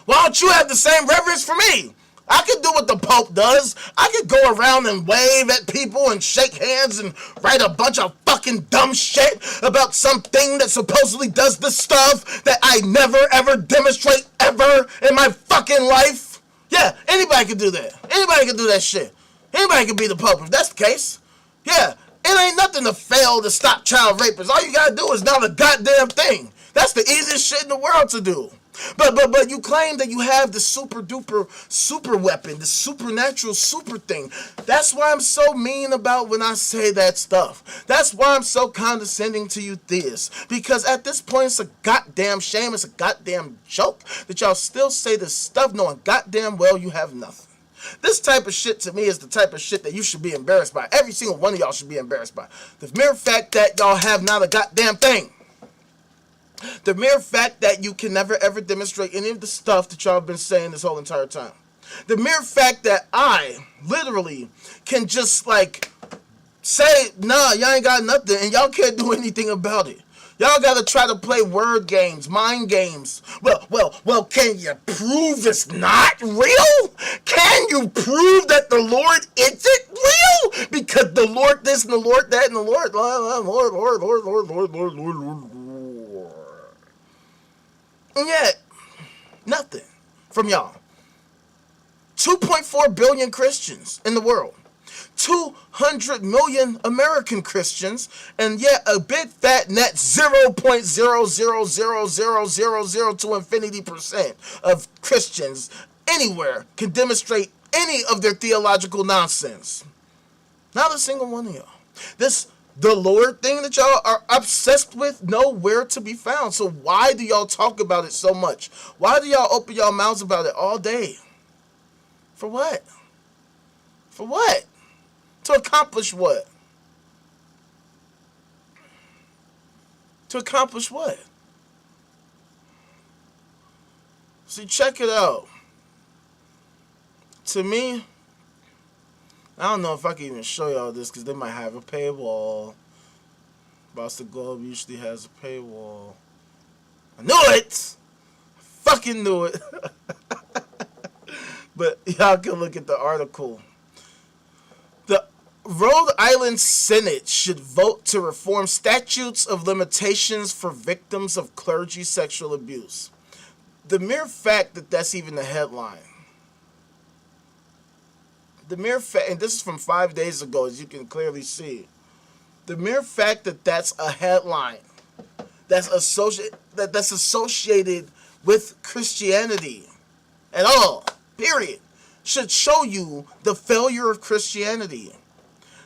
Why don't you have the same reverence for me? I can do what the Pope does. I can go around and wave at people and shake hands and write a bunch of fucking dumb shit about something that supposedly does the stuff that I never ever demonstrate ever in my fucking life. Yeah, anybody can do that. Anybody can do that shit. Anybody can be the Pope if that's the case. Yeah, it ain't nothing to fail to stop child rapists. All you gotta do is not a goddamn thing. That's the easiest shit in the world to do. But you claim that you have the super duper super weapon, the supernatural super thing. That's why I'm so mean about when I say that stuff. That's why I'm so condescending to you theists. Because at this point it's a goddamn shame, it's a goddamn joke that y'all still say this stuff knowing goddamn well you have nothing. This type of shit to me is the type of shit that you should be embarrassed by. Every single one of y'all should be embarrassed by. The mere fact that y'all have not a goddamn thing. The mere fact that you can never ever demonstrate any of the stuff that y'all have been saying this whole entire time. The mere fact that I literally can just like say, nah, y'all ain't got nothing and y'all can't do anything about it. Y'all gotta try to play word games, mind games. Well, can you prove it's not real? Can you prove that the Lord isn't real? Because the Lord this and the Lord that and the Lord. And yet, nothing from y'all. 2.4 billion Christians in the world. 200 million American Christians, and yet a big fat net 0.0000000 to infinity% of Christians anywhere can demonstrate any of their theological nonsense. Not a single one of y'all. The Lord thing that y'all are obsessed with, nowhere to be found. So why do y'all talk about it so much? Why do y'all open y'all mouths about it all day? For what? For what? To accomplish what? To accomplish what? See, check it out. To me, I don't know if I can even show y'all this because they might have a paywall. Boston Globe usually has a paywall. I knew it! I fucking knew it. But y'all can look at the article. The Rhode Island Senate should vote to reform statutes of limitations for victims of clergy sexual abuse. The mere fact that that's even a headline. The mere fact, and this is from 5 days ago, as you can clearly see. The mere fact that that's a headline that's associated with Christianity at all, period, should show you the failure of Christianity.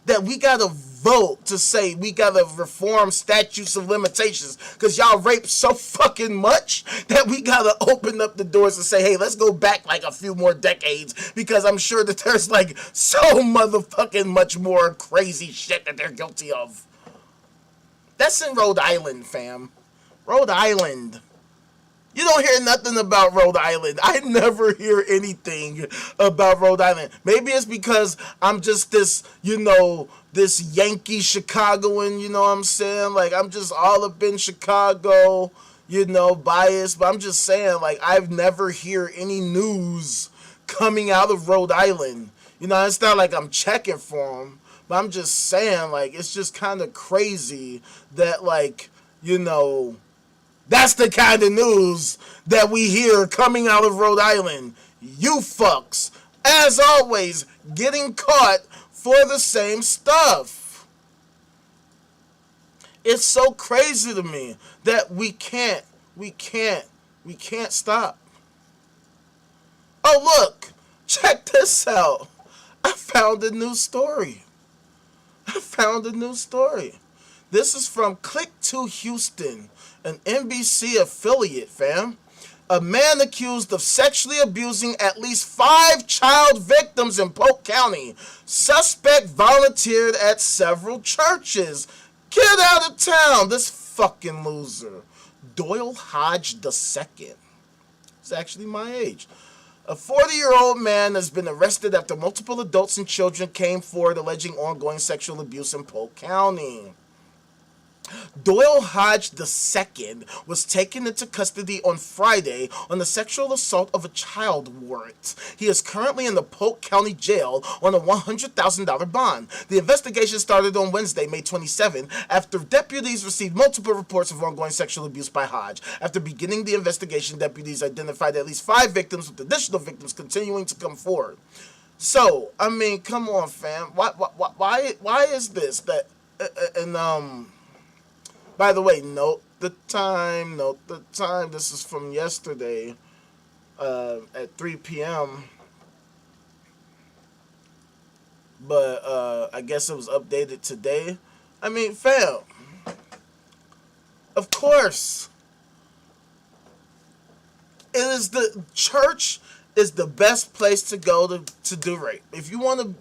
That we gotta vote to say we gotta reform statutes of limitations because y'all rape so fucking much that we gotta open up the doors and say, hey, let's go back like a few more decades because I'm sure that there's like so motherfucking much more crazy shit that they're guilty of. That's in Rhode Island, fam. Rhode Island. You don't hear nothing about Rhode Island. I never hear anything about Rhode Island. Maybe it's because I'm just this, this Yankee Chicagoan, you know what I'm saying? Like, I'm just all up in Chicago, biased. But I'm just saying, like, I've never hear any news coming out of Rhode Island. It's not like I'm checking for them. But I'm just saying, like, it's just kind of crazy that, like, that's the kind of news that we hear coming out of Rhode Island. You fucks, as always, getting caught for the same stuff. It's so crazy to me that we can't stop. Oh, look, check this out. I found a new story. This is from Click2 Houston, an NBC affiliate, fam. A man accused of sexually abusing at least 5 child victims in Polk County. Suspect volunteered at several churches. Get out of town, this fucking loser. Doyle Hodge II. He's actually my age. A 40-year-old man has been arrested after multiple adults and children came forward alleging ongoing sexual abuse in Polk County. Doyle Hodge II was taken into custody on Friday on the sexual assault of a child warrant. He is currently in the Polk County Jail on a $100,000 bond. The investigation started on Wednesday, May 27, after deputies received multiple reports of ongoing sexual abuse by Hodge. After beginning the investigation, deputies identified at least 5 victims, with additional victims continuing to come forward. So, I mean, come on, fam. Why is this that by the way, note the time. This is from yesterday at 3 p.m. But I guess it was updated today. I mean, fam, of course, the church is the best place to go to do rape. If you want to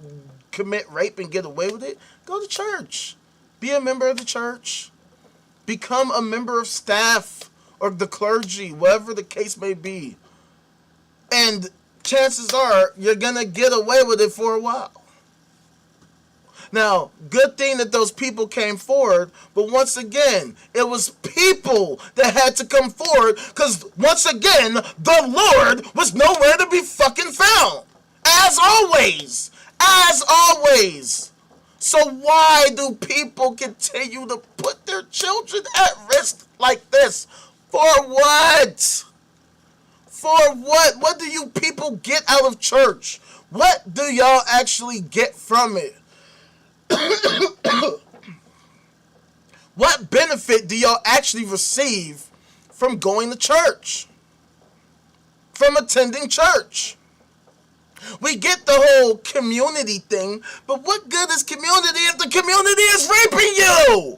commit rape and get away with it, go to church. Be a member of the church. Become a member of staff or the clergy, whatever the case may be. And chances are you're going to get away with it for a while. Now, good thing that those people came forward, but once again, it was people that had to come forward because, once again, the Lord was nowhere to be fucking found. As always. So why do people continue to put their children at risk like this? For what? What do you people get out of church? What do y'all actually get from it? What benefit do y'all actually receive from going to church? From attending church? We get the whole community thing, but what good is community if the community is raping you?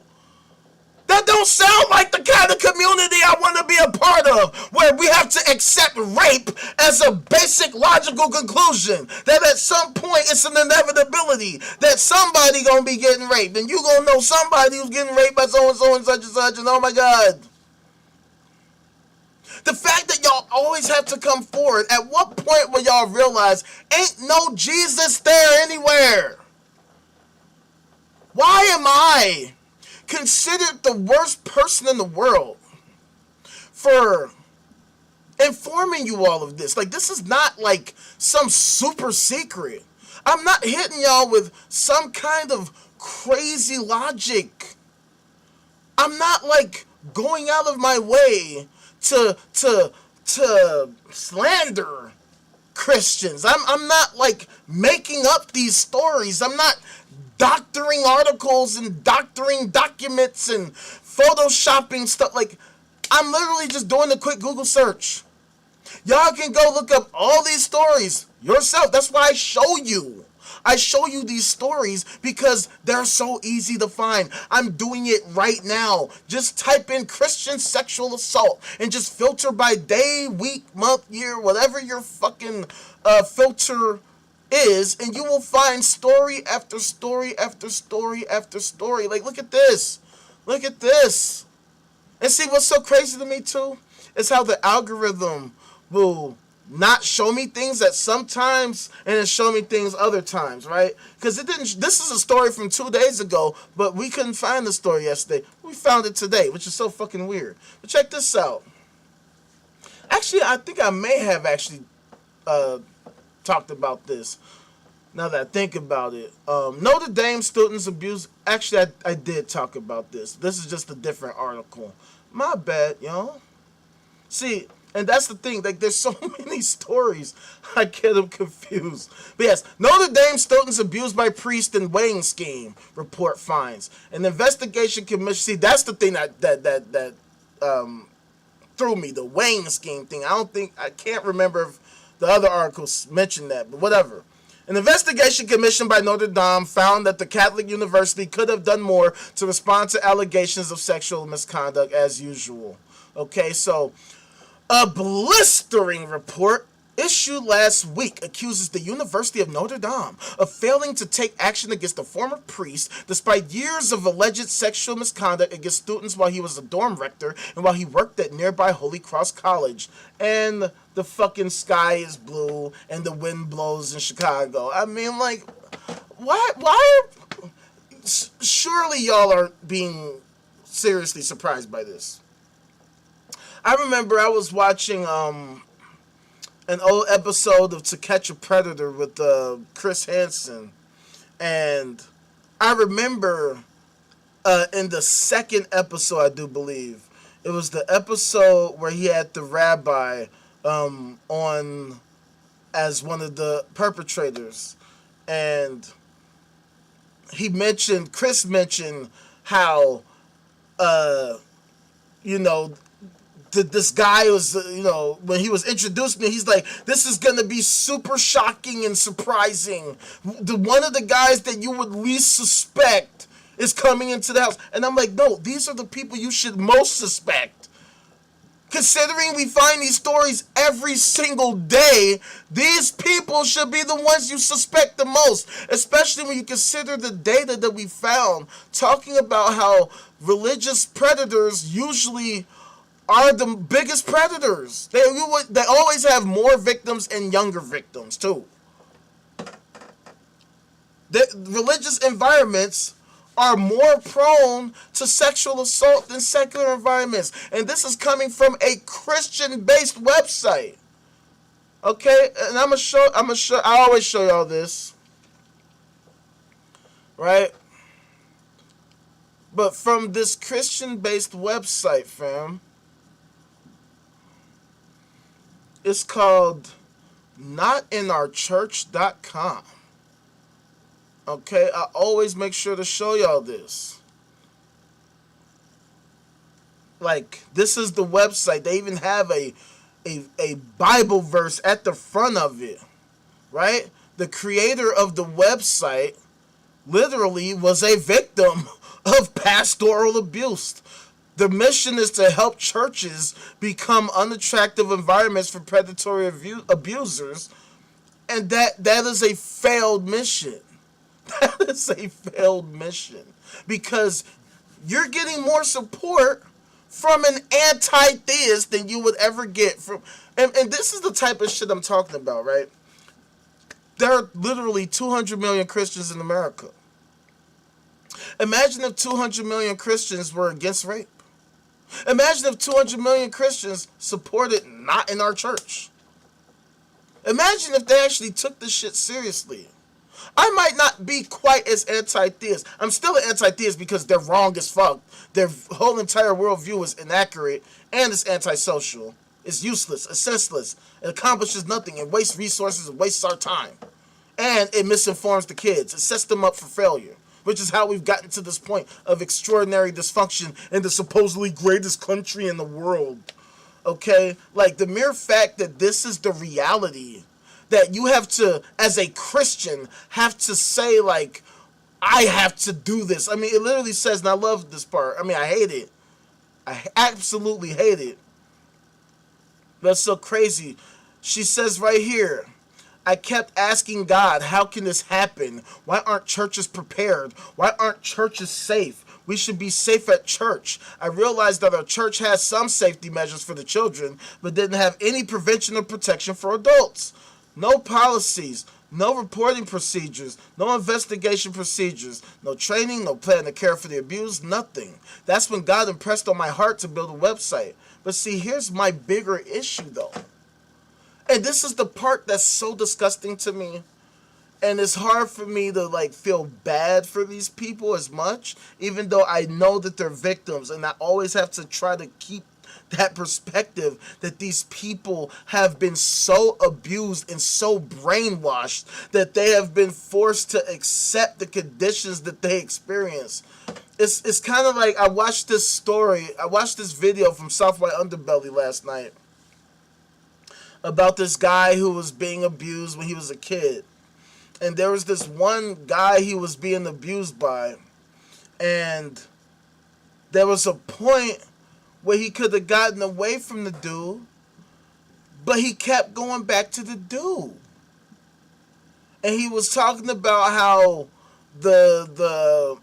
That don't sound like the kind of community I want to be a part of, where we have to accept rape as a basic logical conclusion, that at some point it's an inevitability that somebody gonna be getting raped, and you gonna know somebody who's getting raped by so and so and such, and oh my God. The fact that y'all always have to come forward, at what point will y'all realize ain't no Jesus there anywhere? Why am I considered the worst person in the world for informing you all of this? Like, this is not like some super secret. I'm not hitting y'all with some kind of crazy logic. I'm not like going out of my way to slander Christians. I'm not like making up these stories. I'm not doctoring articles and doctoring documents and photoshopping stuff. Like, I'm literally just doing a quick Google search. Y'all can go look up all these stories yourself. That's why I show you. I show you these stories because they're so easy to find. I'm doing it right now. Just type in Christian sexual assault and just filter by day, week, month, year, whatever your fucking filter is, and you will find story after story after story after story. Like, look at this. Look at this. And see, what's so crazy to me too is how the algorithm will not show me things at sometimes and then show me things other times, right? Because it didn't. This is a story from 2 days ago, but we couldn't find the story yesterday. We found it today, which is so fucking weird. But check this out. Actually, I think I may have actually talked about this. Now that I think about it, Notre Dame students abuse. Actually, I did talk about this. This is just a different article. My bad, y'all. See. And that's the thing, like, there's so many stories, I get them confused. But yes, Notre Dame students abused by priest in weighing scheme, report finds. An investigation commission, see, that's the thing that threw me, the weighing scheme thing. I can't remember if the other articles mentioned that, but whatever. An investigation commissioned by Notre Dame found that the Catholic University could have done more to respond to allegations of sexual misconduct as usual. Okay, so a blistering report issued last week accuses the University of Notre Dame of failing to take action against a former priest despite years of alleged sexual misconduct against students while he was a dorm rector and while he worked at nearby Holy Cross College. And the fucking sky is blue and the wind blows in Chicago. I mean, like, why surely y'all are being seriously surprised by this. I remember I was watching an old episode of To Catch a Predator with Chris Hansen, and I remember in the second episode, I do believe, it was the episode where he had the rabbi on as one of the perpetrators, and Chris mentioned how this guy was, when he was introduced me, he's like, this is going to be super shocking and surprising. One of the guys that you would least suspect is coming into the house. And I'm like, no, these are the people you should most suspect. Considering we find these stories every single day, these people should be the ones you suspect the most. Especially when you consider the data that we found talking about how religious predators usually are the biggest predators. They always have more victims and younger victims too. The religious environments are more prone to sexual assault than secular environments, and this is coming from a Christian-based website. Okay, and I'm gonna show. I always show y'all this, right? But from this Christian-based website, fam. It's called notinourchurch.com. Okay, I always make sure to show y'all this. Like, this is the website. They even have a Bible verse at the front of it, right? The creator of the website literally was a victim of pastoral abuse. The mission is to help churches become unattractive environments for predatory abusers, and that is a failed mission. That is a failed mission because you're getting more support from an anti-theist than you would ever get from. And this is the type of shit I'm talking about, right? There are literally 200 million Christians in America. Imagine if 200 million Christians were against rape. Imagine if 200 million Christians supported not in our church. Imagine if they actually took this shit seriously. I might not be quite as anti-theist. I'm still an anti-theist because they're wrong as fuck. Their whole entire worldview is inaccurate and it's antisocial. It's useless. It's senseless. It accomplishes nothing. It wastes resources. It wastes our time. And it misinforms the kids. It sets them up for failure, which is how we've gotten to this point of extraordinary dysfunction in the supposedly greatest country in the world. Okay? Like, the mere fact that this is the reality, that you have to, as a Christian, have to say, like, I have to do this. I mean, it literally says, and I love this part. I mean, I hate it. I absolutely hate it. That's so crazy. She says right here, I kept asking God, how can this happen? Why aren't churches prepared? Why aren't churches safe? We should be safe at church. I realized that our church has some safety measures for the children, but didn't have any prevention or protection for adults. No policies, no reporting procedures, no investigation procedures, no training, no plan of care for the abused, nothing. That's when God impressed on my heart to build a website. But see, here's my bigger issue though. And this is the part that's so disgusting to me. And it's hard for me to like feel bad for these people as much, even though I know that they're victims. And I always have to try to keep that perspective that these people have been so abused and so brainwashed that they have been forced to accept the conditions that they experience. It's kind of like I watched this video from South White Underbelly last night about this guy who was being abused when he was a kid. And there was this one guy he was being abused by. And there was a point where he could have gotten away from the dude, but he kept going back to the dude. And he was talking about how the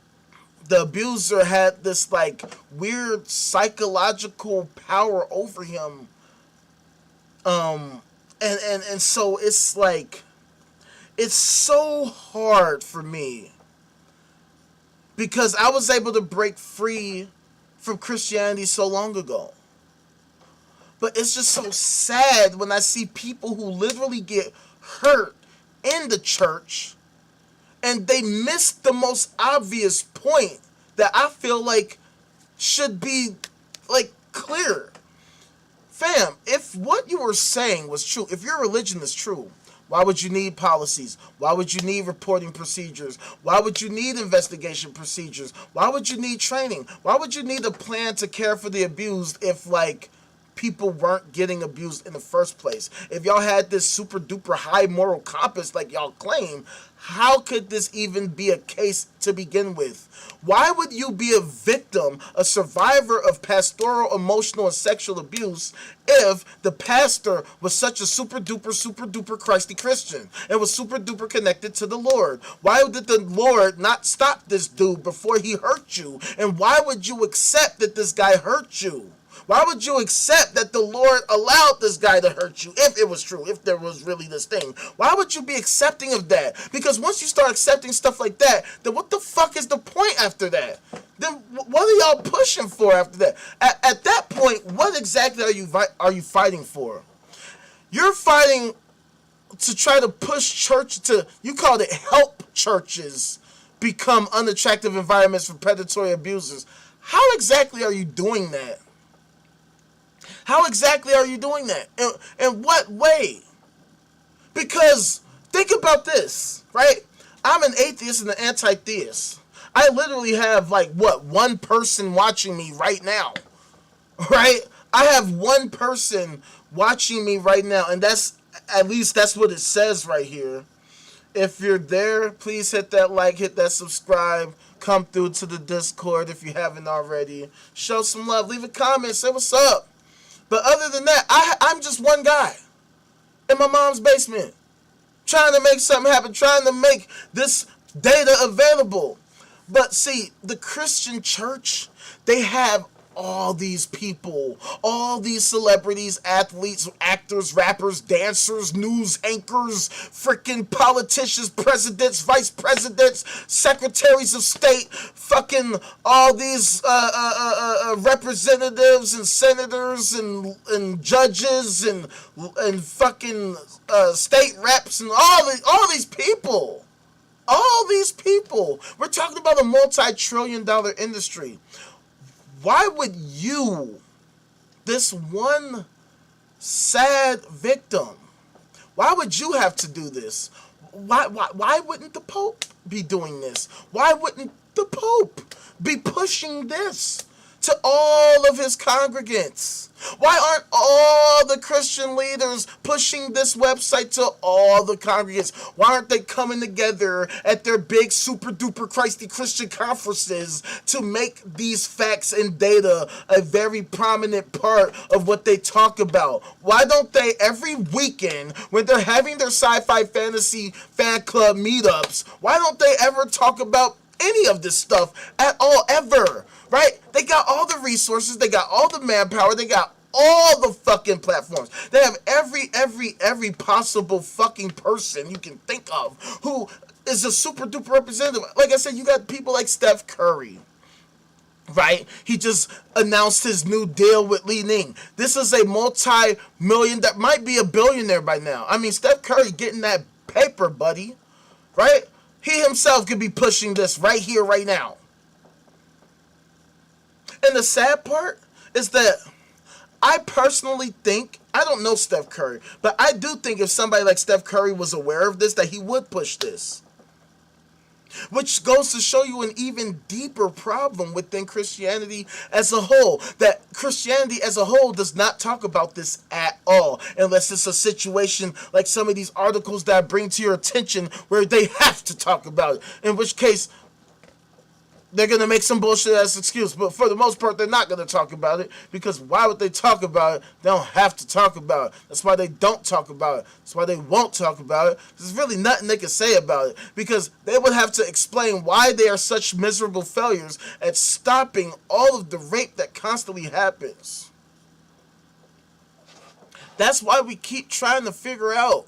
abuser had this like weird psychological power over him. And so it's like, it's so hard for me because I was able to break free from Christianity so long ago. But it's just so sad when I see people who literally get hurt in the church and they miss the most obvious point that I feel like should be like clear. Fam, if what you were saying was true, if your religion is true, why would you need policies? Why would you need reporting procedures? Why would you need investigation procedures? Why would you need training? Why would you need a plan to care for the abused if, like, people weren't getting abused in the first place? If y'all had this super duper high moral compass like y'all claim, how could this even be a case to begin with? Why would you be a victim, a survivor of pastoral, emotional, and sexual abuse if the pastor was such a super duper Christy Christian and was super duper connected to the Lord? Why did the Lord not stop this dude before he hurt you? And why would you accept that this guy hurt you? Why would you accept that the Lord allowed this guy to hurt you, if it was true, if there was really this thing? Why would you be accepting of that? Because once you start accepting stuff like that, then what the fuck is the point after that? Then what are y'all pushing for after that? At that point, what exactly are you fighting for? You're fighting to try to push church to, you called it help churches become unattractive environments for predatory abusers. How exactly are you doing that? How exactly are you doing that? In what way? Because think about this, right? I'm an atheist and an anti-theist. I literally have like one person watching me right now, right? I have one person watching me right now, and that's what it says right here. If you're there, please hit that like, hit that subscribe. come through to the Discord if you haven't already. Show some love. Leave a comment. Say what's up. But other than that, I'm just one guy in my mom's basement trying to make something happen, trying to make this data available. But see, the Christian church, they have all these people, all these celebrities, athletes, actors, rappers, dancers, news anchors, freaking politicians, presidents, vice presidents, secretaries of state, fucking all these representatives and senators and judges and fucking state reps and all these people. All these people. We're talking about a multi-trillion-dollar industry. Why would you, this one sad victim, why would you have to do this? Why wouldn't the Pope be doing this? Why wouldn't the Pope be pushing this to all of his congregants? Why aren't all the Christian leaders pushing this website to all the congregants? Why aren't they coming together at their big super duper Christy Christian conferences to make these facts and data a very prominent part of what they talk about? Why don't they every weekend when they're having their sci-fi fantasy fan club meetups, why don't they ever talk about any of this stuff at all ever? Right? They got all the resources, they got all the manpower, they got all the fucking platforms. They have every possible fucking person you can think of who is a super duper representative. Like I said, you got people like Steph Curry. Right? He just announced his new deal with Li Ning. This is a multi-million, that might be a billionaire by now. I mean, Steph Curry getting that paper, buddy. Right? He himself could be pushing this right here, right now. And the sad part is that I personally think, I don't know Steph Curry, but I do think if somebody like Steph Curry was aware of this, that he would push this. Which goes to show you an even deeper problem within Christianity as a whole. That Christianity as a whole does not talk about this at all. Unless it's a situation like some of these articles that I bring to your attention where they have to talk about it. In which case, they're going to make some bullshit as an excuse. But for the most part, they're not going to talk about it. Because why would they talk about it? They don't have to talk about it. That's why they don't talk about it. That's why they won't talk about it. There's really nothing they can say about it. Because they would have to explain why they are such miserable failures at stopping all of the rape that constantly happens. That's why we keep trying to figure out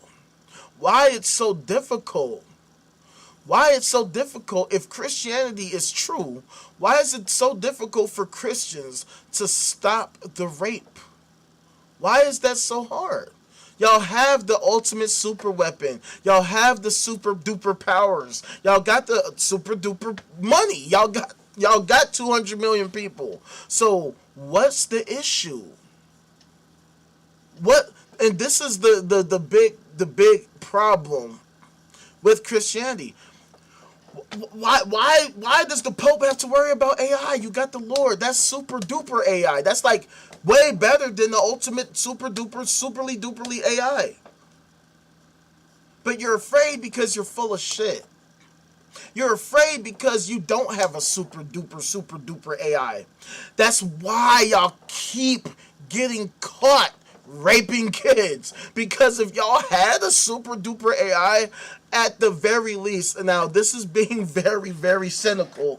why it's so difficult. Why it's so difficult if Christianity is true? Why is it so difficult for Christians to stop the rape? Why is that so hard? Y'all have the ultimate super weapon. Y'all have the super duper powers. Y'all got the super duper money. Y'all got 200 million people. So what's the issue? What? And this is the big problem with Christianity. Why does the Pope have to worry about AI? You got the Lord. That's super duper AI. That's like way better than the ultimate super duper superly duperly AI. But you're afraid because you're full of shit. You're afraid because you don't have a super duper AI. That's why y'all keep getting caught raping kids. Because if y'all had a super duper AI, at the very least, now this is being very, very cynical,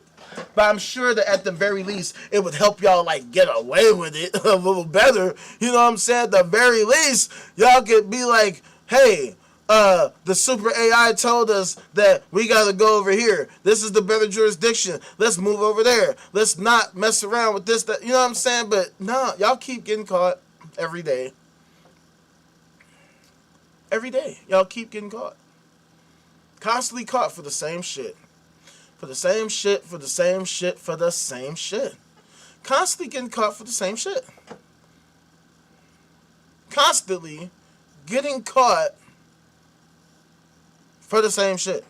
but I'm sure that at the very least, it would help y'all like get away with it a little better. You know what I'm saying? At the very least, y'all could be like, hey, the super AI told us that we gotta go over here. This is the better jurisdiction. Let's move over there. Let's not mess around with this, that. You know what I'm saying? But no, y'all keep getting caught every day. Every day, y'all keep getting caught. Constantly caught for the same shit. For the same shit, for the same shit, for the same shit. Constantly getting caught for the same shit. Constantly getting caught for the same shit.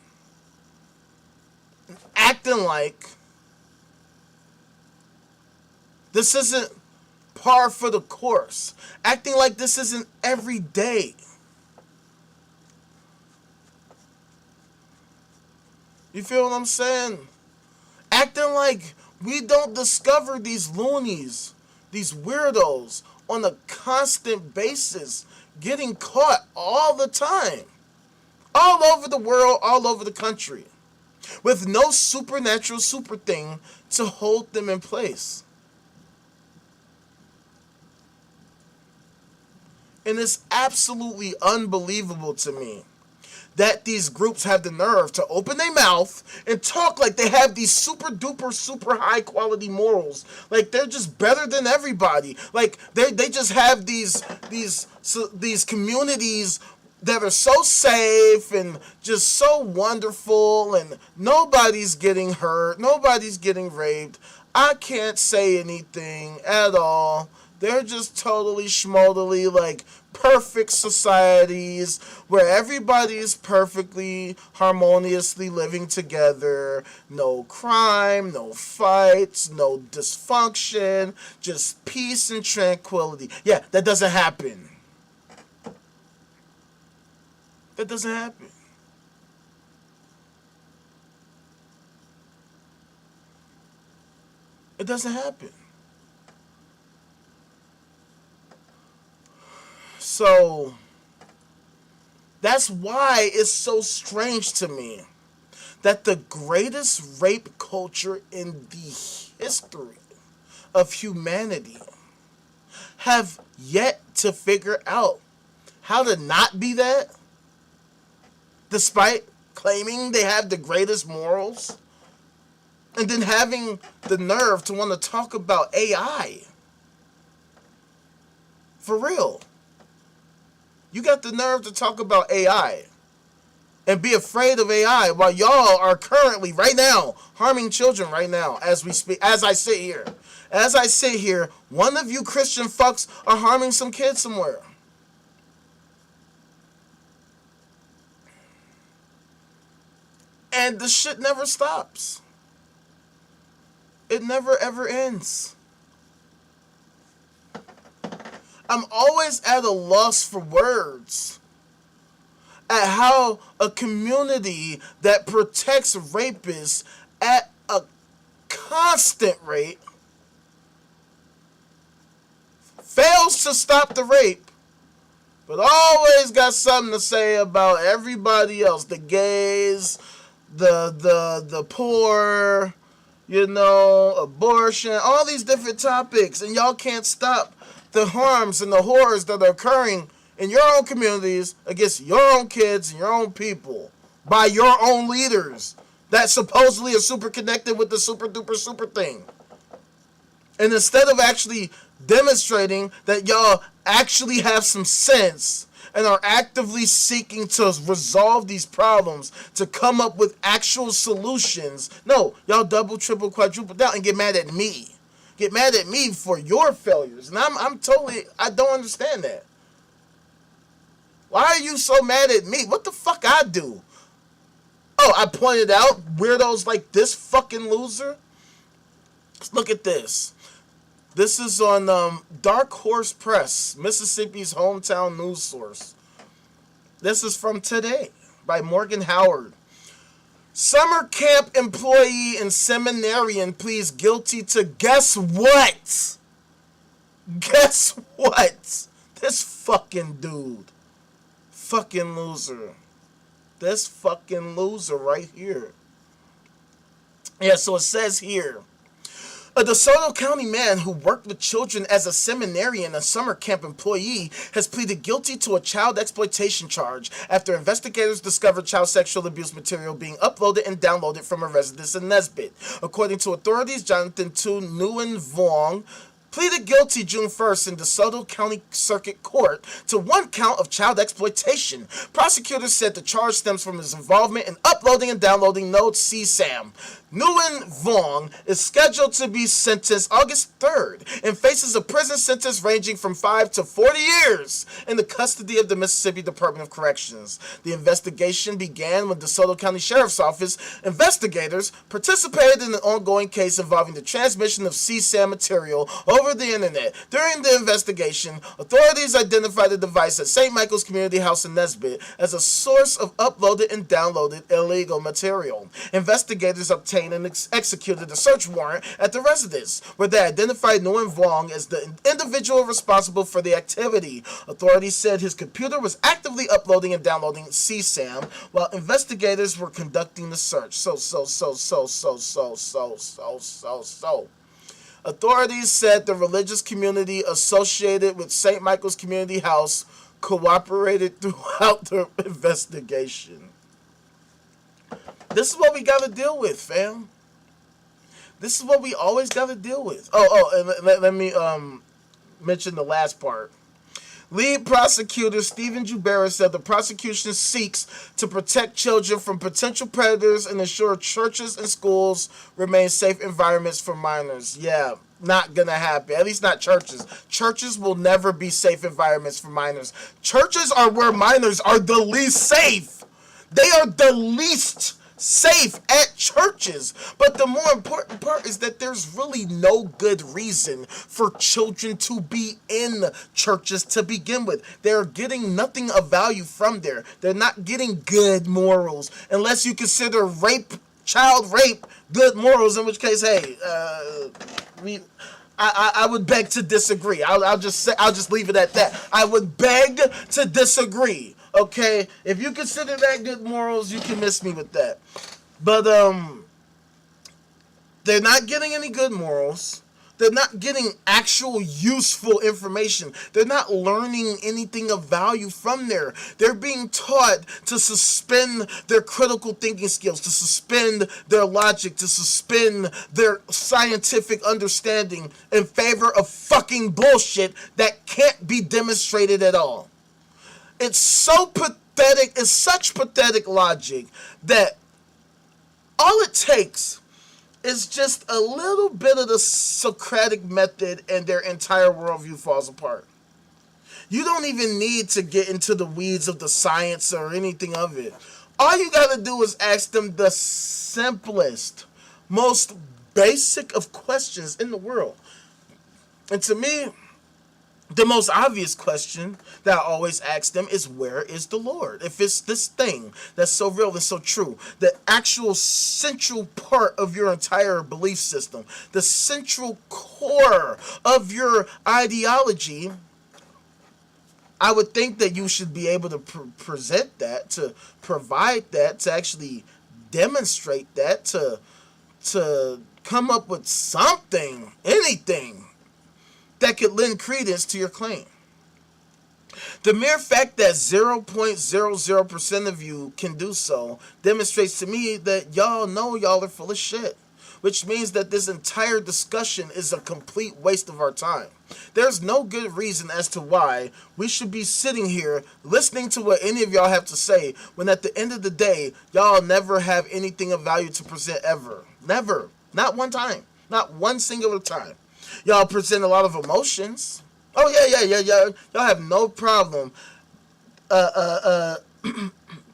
Acting like this isn't par for the course. Acting like this isn't every day. You feel what I'm saying? acting like we don't discover these loonies, these weirdos, on a constant basis, getting caught all the time, all over the world, all over the country, with no supernatural super thing to hold them in place. And it's absolutely unbelievable to me that these groups have the nerve to open their mouth and talk like they have these super duper super high quality morals, like they're just better than everybody, like they just have these communities that are so safe and just so wonderful, and nobody's getting hurt, nobody's getting raped. I can't say anything at all. They're just totally schmodally, like, perfect societies where everybody is perfectly harmoniously living together. No crime, no fights, no dysfunction, just peace and tranquility. Yeah, that doesn't happen. That doesn't happen. It doesn't happen. So that's why it's so strange to me that the greatest rape culture in the history of humanity have yet to figure out how to not be that, despite claiming they have the greatest morals, and then having the nerve to want to talk about AI. For real. You got the nerve to talk about AI and be afraid of AI while y'all are currently, right now, harming children right now as we speak, as I sit here. As I sit here, one of you Christian fucks are harming some kids somewhere. And the shit never stops. It never ever ends. I'm always at a loss for words at how a community that protects rapists at a constant rate fails to stop the rape, but always got something to say about everybody else, the gays, the poor, abortion, all these different topics, and y'all can't stop the harms and the horrors that are occurring in your own communities against your own kids and your own people by your own leaders that supposedly are super connected with the super duper super thing. And instead of actually demonstrating that y'all actually have some sense and are actively seeking to resolve these problems, to come up with actual solutions, no, y'all double, triple, quadruple down and get mad at me. Get mad at me for your failures. And I don't understand that. Why are you so mad at me? What the fuck I do? Oh, I pointed out weirdos like this fucking loser? Look at this. This is on Dark Horse Press, Mississippi's hometown news source. This is from today by Morgan Howard. Summer camp employee and seminarian pleads guilty to guess what? Guess what? This fucking dude. Fucking loser. This fucking loser right here. Yeah, so it says here, a DeSoto County man who worked with children as a seminarian and summer camp employee has pleaded guilty to a child exploitation charge after investigators discovered child sexual abuse material being uploaded and downloaded from a residence in Nesbitt. According to authorities, Jonathan Tu Nguyen Vuong pleaded guilty June 1st in DeSoto County Circuit Court to one count of child exploitation. Prosecutors said the charge stems from his involvement in uploading and downloading Node CSAM. Nguyen Vuong is scheduled to be sentenced August 3rd and faces a prison sentence ranging from 5 to 40 years in the custody of the Mississippi Department of Corrections. The investigation began when DeSoto County Sheriff's Office investigators participated in an ongoing case involving the transmission of CSAM material over over the internet. During the investigation, authorities identified the device at St. Michael's Community House in Nesbitt as a source of uploaded and downloaded illegal material. Investigators obtained and executed a search warrant at the residence, where they identified Nguyen Vuong as the individual responsible for the activity. Authorities said his computer was actively uploading and downloading CSAM while investigators were conducting the search. Authorities said the religious community associated with St. Michael's Community House cooperated throughout the investigation. This is what we got to deal with, fam. This is what we always got to deal with. And let me mention the last part. Lead prosecutor Stephen Jubera said the prosecution seeks to protect children from potential predators and ensure churches and schools remain safe environments for minors. Yeah, not gonna happen. At least not churches. Churches will never be safe environments for minors. Churches are where minors are the least safe. They are the least safe at churches. But the more important part is that there's really no good reason for children to be in churches to begin with. They're getting nothing of value from there. They're not getting good morals, unless you consider child rape good morals, in which case, hey, I would beg to disagree. I'll just leave it at that. I would beg to disagree. Okay, if you consider that good morals, you can miss me with that. But they're not getting any good morals. They're not getting actual useful information. They're not learning anything of value from there. They're being taught to suspend their critical thinking skills, to suspend their logic, to suspend their scientific understanding in favor of fucking bullshit that can't be demonstrated at all. It's so pathetic. It's such pathetic logic that all it takes is just a little bit of the Socratic method and their entire worldview falls apart. You don't even need to get into the weeds of the science or anything of it. All you got to do is ask them the simplest, most basic of questions in the world. And to me, the most obvious question that I always ask them is, where is the Lord? If it's this thing that's so real and so true, the actual central part of your entire belief system, the central core of your ideology, I would think that you should be able to present that, to provide that, to actually demonstrate that, to come up with something, anything that could lend credence to your claim. The mere fact that 0.00% of you can do so demonstrates to me that y'all know y'all are full of shit, which means that this entire discussion is a complete waste of our time. There's no good reason as to why we should be sitting here listening to what any of y'all have to say when at the end of the day, y'all never have anything of value to present ever. Never. Not one time. Not one singular time. Y'all present a lot of emotions. Oh, yeah. Y'all have no problem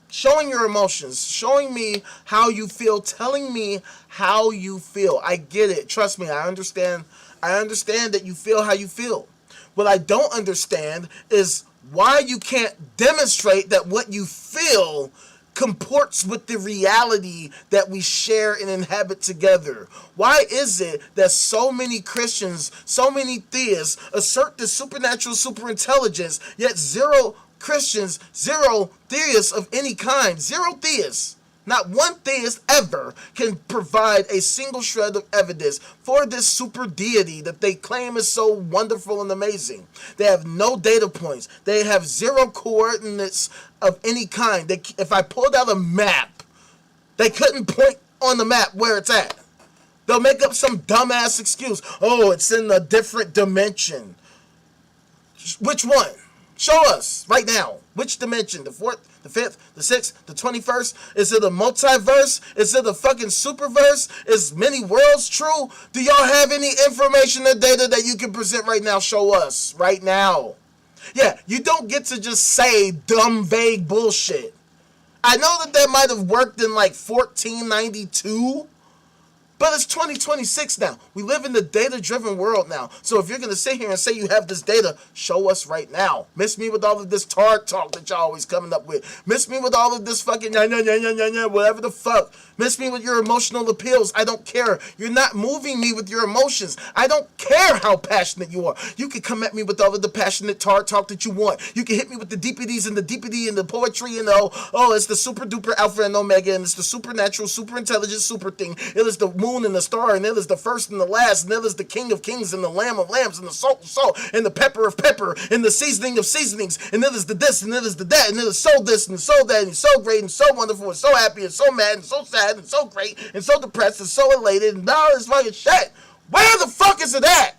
showing your emotions, showing me how you feel, telling me how you feel. I get it. Trust me, I understand that you feel how you feel. What I don't understand is why you can't demonstrate that what you feel comports with the reality that we share and inhabit together. Why is it that so many Christians, so many theists assert this supernatural superintelligence, yet zero Christians, zero theists of any kind, zero theists, not one theist ever can provide a single shred of evidence for this super deity that they claim is so wonderful and amazing? They have no data points. They have zero coordinates of any kind. If I pulled out a map, they couldn't point on the map where it's at. They'll make up some dumbass excuse. Oh, it's in a different dimension. Which one? Show us right now. Which dimension? The 4th, the 5th, the 6th, the 21st? Is it a multiverse? Is it a fucking superverse? Is many worlds true? Do y'all have any information or data that you can present right now? Show us right now. Yeah, you don't get to just say dumb, vague bullshit. I know that might have worked in like 1492, But it's 2026 now. We live in the data-driven world now. So if you're going to sit here and say you have this data, show us right now. Miss me with all of this tart talk that y'all always coming up with. Miss me with all of this fucking whatever the fuck. Miss me with your emotional appeals. I don't care. You're not moving me with your emotions. I don't care how passionate you are. You can come at me with all of the passionate tart talk that you want. You can hit me with the DPDs and the DPD and the poetry and it's the super duper alpha and omega and it's the supernatural, super intelligent, super thing. It is the moon and the star and it is the first and the last and it is the king of kings and the lamb of lambs and the salt of salt and the pepper of pepper and the seasoning of seasonings and it is the this and it is the that and it is so this and so that and so great and so wonderful and so happy and so mad and so sad and so great and so depressed and so elated and all this fucking shit. Where the fuck is it at?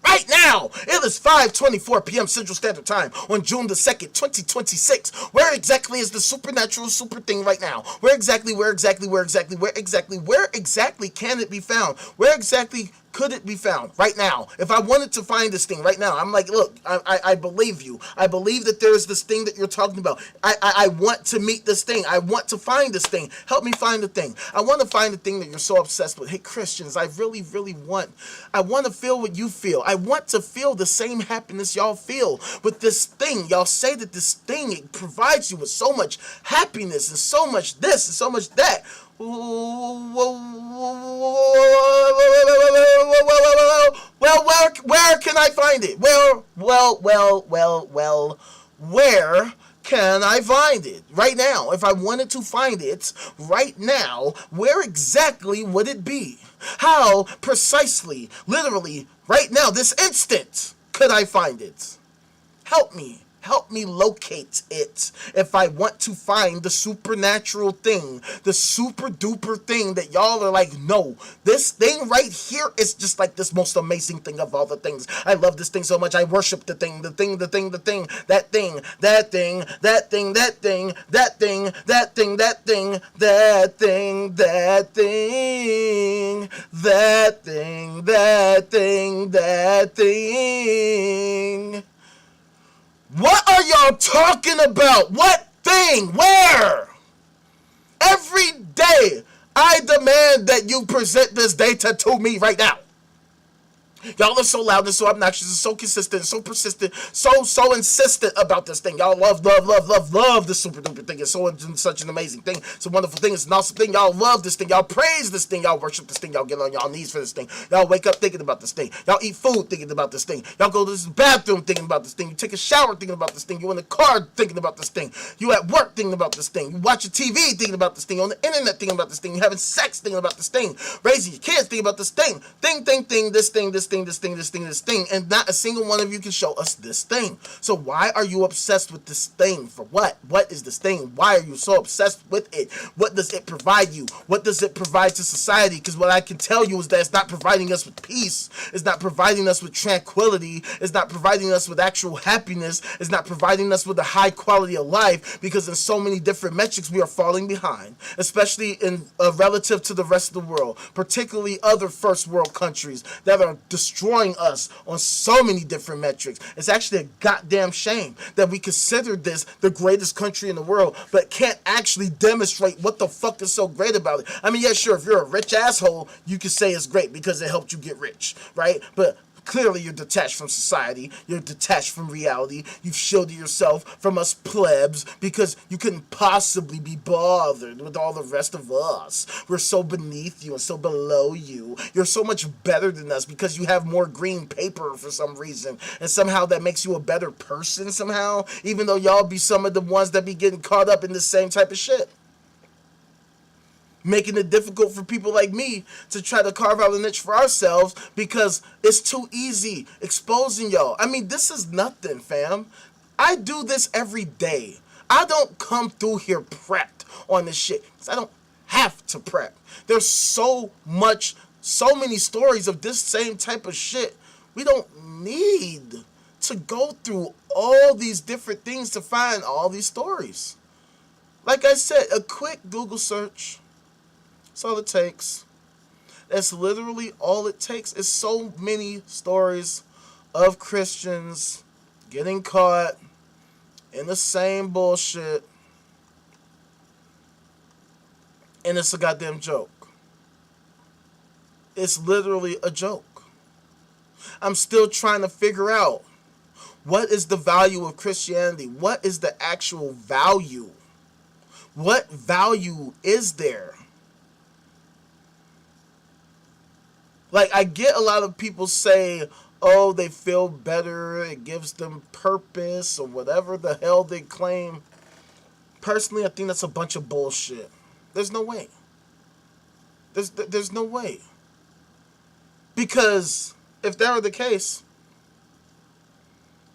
Right now, it is 5:24 p.m. Central Standard Time on June the 2nd, 2026. Where exactly is the supernatural super thing right now? Where exactly can it be found? Where exactly could it be found right now? If I wanted to find this thing right now, I'm like, look, I believe you. I believe that there is this thing that you're talking about. I want to meet this thing. I want to find this thing. Help me find the thing. I want to find the thing that you're so obsessed with. Hey, Christians, I really want to feel what you feel. I want to feel the same happiness y'all feel with this thing. Y'all say that this thing, it provides you with so much happiness and so much this and so much that. Well, where can I find it? Well, where can I find it? Right now, if I wanted to find it right now, where exactly would it be? How precisely, literally, right now, this instant, could I find it? Help me locate it if I want to find the supernatural thing, the super duper thing that y'all are like, no, this thing right here is just like this most amazing thing of all the things. I love this thing so much. I worship the thing, that thing, What are y'all talking about? What thing? Where? Every day, I demand that you present this data to me right now. Y'all are so loud and so obnoxious and so consistent and so persistent, so insistent about this thing. Y'all love this super duper thing. It's such an amazing thing. It's a wonderful thing. It's an awesome thing. Y'all love this thing. Y'all praise this thing. Y'all worship this thing. Y'all get on y'all knees for this thing. Y'all wake up thinking about this thing. Y'all eat food thinking about this thing. Y'all go to this bathroom thinking about this thing. You take a shower thinking about this thing. You in the car thinking about this thing. You at work thinking about this thing. You watch your TV thinking about this thing. On the internet thinking about this thing. You having sex thinking about this thing. Raising your kids thinking about this thing. This thing, and not a single one of you can show us this thing. So why are you obsessed with this thing? For what? What is this thing? Why are you so obsessed with it? What does it provide you? What does it provide to society? Because what I can tell you is that it's not providing us with peace. It's not providing us with tranquility. It's not providing us with actual happiness. It's not providing us with a high quality of life, because in so many different metrics we are falling behind, especially in relative to the rest of the world, particularly other first world countries that are destroying us on so many different metrics. It's actually a goddamn shame that we consider this the greatest country in the world, but can't actually demonstrate what the fuck is so great about it. I mean, yeah, sure, if you're a rich asshole, you can say it's great because it helped you get rich, right? But clearly you're detached from society. You're detached from reality. You've shielded yourself from us plebs because you couldn't possibly be bothered with all the rest of us. We're so beneath you and so below you. You're so much better than us because you have more green paper for some reason. And somehow that makes you a better person somehow, even though y'all be some of the ones that be getting caught up in the same type of shit, making it difficult for people like me to try to carve out a niche for ourselves because it's too easy exposing y'all. I mean, this is nothing, fam. I do this every day. I don't come through here prepped on this shit because I don't have to prep. There's so many stories of this same type of shit. We don't need to go through all these different things to find all these stories. Like I said, a quick Google search, that's all it takes. That's literally all it takes. It's so many stories of Christians getting caught in the same bullshit. And it's a goddamn joke. It's literally a joke. I'm still trying to figure out, what is the value of Christianity? What is the actual value? What value is there? Like, I get a lot of people say, oh, they feel better, it gives them purpose, or whatever the hell they claim. Personally, I think that's a bunch of bullshit. There's no way. There's no way. Because if that were the case,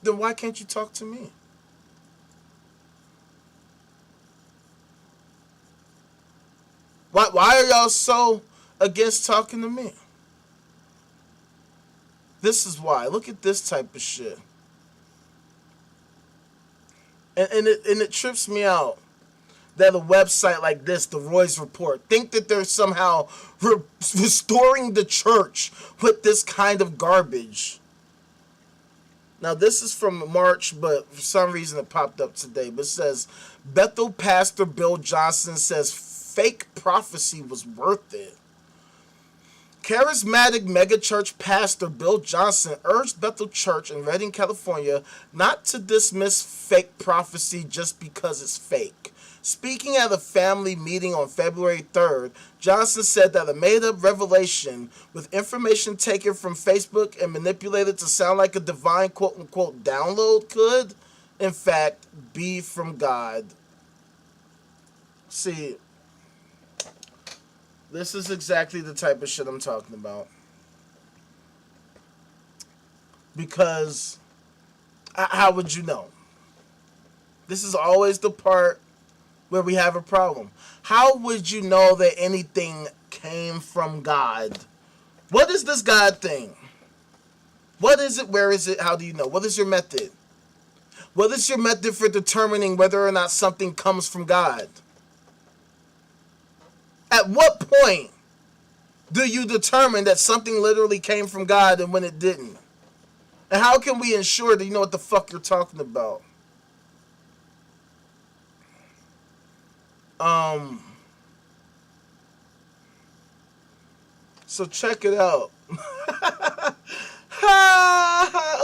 then why can't you talk to me? Why are y'all so against talking to me? This is why. Look at this type of shit. And it trips me out that a website like this, the Roy's Report, think that they're somehow restoring the church with this kind of garbage. Now, this is from March, but for some reason it popped up today. But it says, Bethel pastor Bill Johnson says fake prophecy was worth it. Charismatic megachurch pastor Bill Johnson urged Bethel Church in Redding, California, not to dismiss fake prophecy just because it's fake. Speaking at a family meeting on February 3rd, Johnson said that a made-up revelation with information taken from Facebook and manipulated to sound like a divine quote-unquote download could, in fact, be from God. See, this is exactly the type of shit I'm talking about. Because, how would you know? This is always the part where we have a problem. How would you know that anything came from God? What is this God thing? What is it? Where is it? How do you know? What is your method? What is your method for determining whether or not something comes from God? At what point do you determine that something literally came from God and when it didn't? And how can we ensure that you know what the fuck you're talking about? So check it out.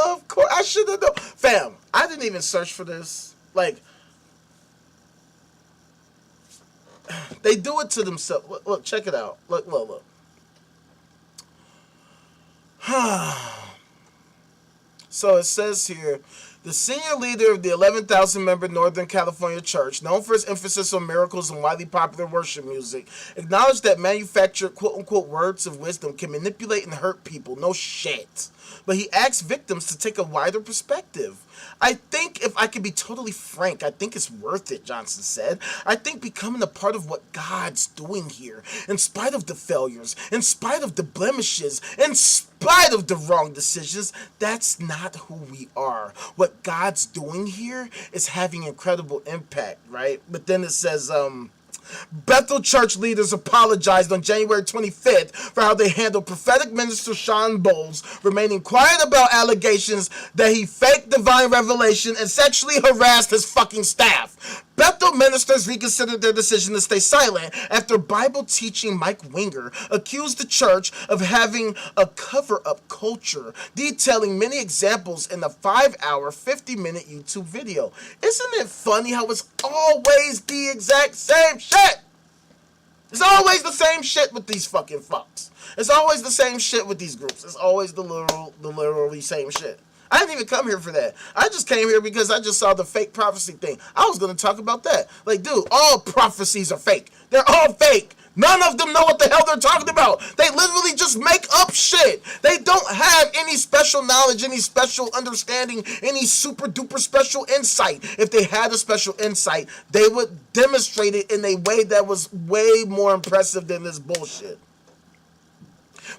Of course, I should have known. Fam, I didn't even search for this. Like, they do it to themselves. Look, check it out. Look. So it says here, the senior leader of the 11,000-member Northern California church, known for its emphasis on miracles and widely popular worship music, acknowledged that manufactured quote-unquote words of wisdom can manipulate and hurt people. No shit. But he asked victims to take a wider perspective. I think, if I can be totally frank, I think it's worth it, Johnson said. I think becoming a part of what God's doing here, in spite of the failures, in spite of the blemishes, in spite of the wrong decisions, that's not who we are. What God's doing here is having incredible impact, right? But then it says, Bethel church leaders apologized on January 25th for how they handled prophetic minister Sean Bowles, remaining quiet about allegations that he faked divine revelation and sexually harassed his fucking staff. Bethel ministers reconsidered their decision to stay silent after Bible teaching Mike Winger accused the church of having a cover-up culture, detailing many examples in the 5-hour, 50-minute YouTube video. Isn't it funny how it's always the exact same shit? It's always the same shit with these fucking fucks. It's always the same shit with these groups. It's always the literally same shit. I didn't even come here for that. I just came here because I just saw the fake prophecy thing. I was going to talk about that. Like, dude, all prophecies are fake. They're all fake. None of them know what the hell they're talking about. They literally just make up shit. They don't have any special knowledge, any special understanding, any super duper special insight. If they had a special insight, they would demonstrate it in a way that was way more impressive than this bullshit.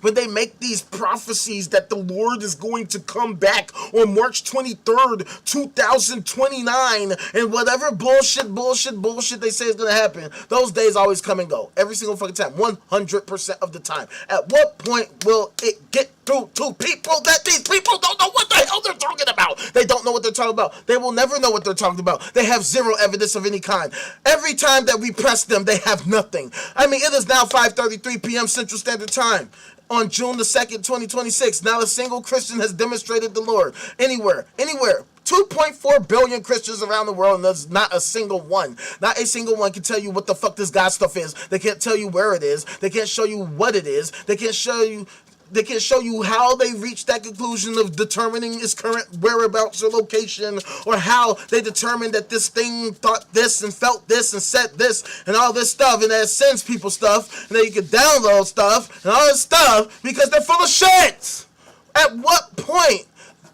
When they make these prophecies that the Lord is going to come back on March 23rd, 2029, and whatever bullshit they say is going to happen, those days always come and go. Every single fucking time. 100% of the time. At what point will it get through to people that these people don't know what the hell they're talking about? They don't know what they're talking about. They will never know what they're talking about. They have zero evidence of any kind. Every time that we press them, they have nothing. I mean, it is now 5:33 p.m. Central Standard Time. on June the 2nd, 2026. Not a single Christian has demonstrated the Lord anywhere. 2.4 billion Christians around the world, and there's not a single one. Not a single one can tell you what the fuck this God stuff is. They can't tell you where it is. They can't show you what it is. They can't show you how they reached that conclusion of determining its current whereabouts or location, or how they determined that this thing thought this and felt this and said this and all this stuff, and that sends people stuff, and then you can download stuff and all this stuff because they're full of shit. At what point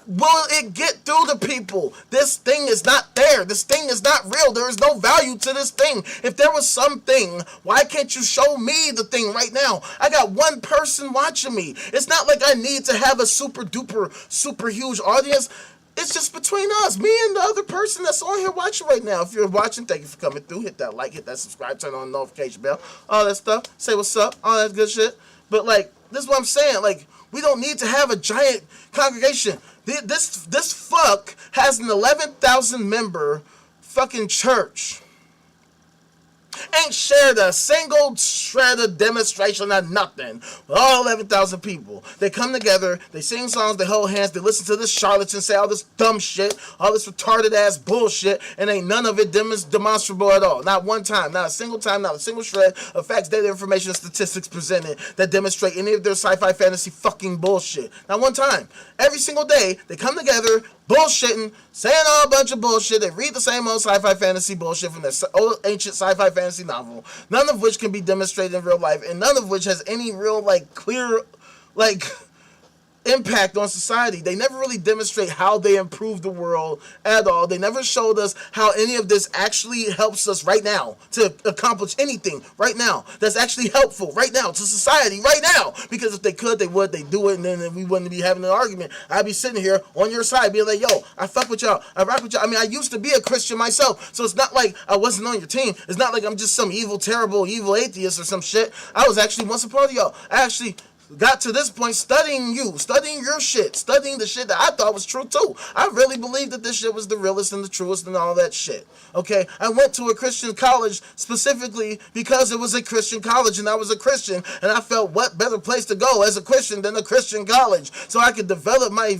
will it get through to people? This thing is not there. This thing is not real. There is no value to this thing. If there was something, why can't you show me the thing right now? I got one person watching me. It's not like I need to have a super duper, super huge audience. It's just between us, me and the other person that's on here watching right now. If you're watching, thank you for coming through. Hit that like, hit that subscribe, turn on the notification bell, all that stuff. Say what's up, all that good shit. But like, this is what I'm saying. Like, we don't need to have a giant congregation. This fuck has an 11,000 member fucking church. Ain't shared a single shred of demonstration or nothing. With all 11,000 people. They come together, they sing songs, they hold hands, they listen to this charlatan say all this dumb shit, all this retarded ass bullshit, and ain't none of it demonstrable at all. Not one time, not a single time, not a single shred of facts, data, information, and statistics presented that demonstrate any of their sci-fi fantasy fucking bullshit. Not one time. Every single day, they come together, bullshitting, saying all a bunch of bullshit. They read the same old sci-fi fantasy bullshit from their old ancient sci-fi fantasy novel, none of which can be demonstrated in real life, and none of which has any real, like, clear, like, impact on society. They never really demonstrate how they improve the world at all. They never showed us how any of this actually helps us right now to accomplish anything right now that's actually helpful right now to society right now. Because if they could, they would. They do it, and then we wouldn't be having an argument. I'd be sitting here on your side being like, yo, I fuck with y'all, I rock with y'all. I mean, I used to be a Christian myself, so it's not like I wasn't on your team. It's not like I'm just some evil, terrible, evil atheist or some shit. I was actually once a part of y'all. I actually got to this point studying you, studying your shit, studying the shit that I thought was true too. I really believed that this shit was the realest and the truest and all that shit. Okay, I went to a Christian college specifically because it was a Christian college and I was a Christian, and I felt what better place to go as a Christian than a Christian college, so I could develop my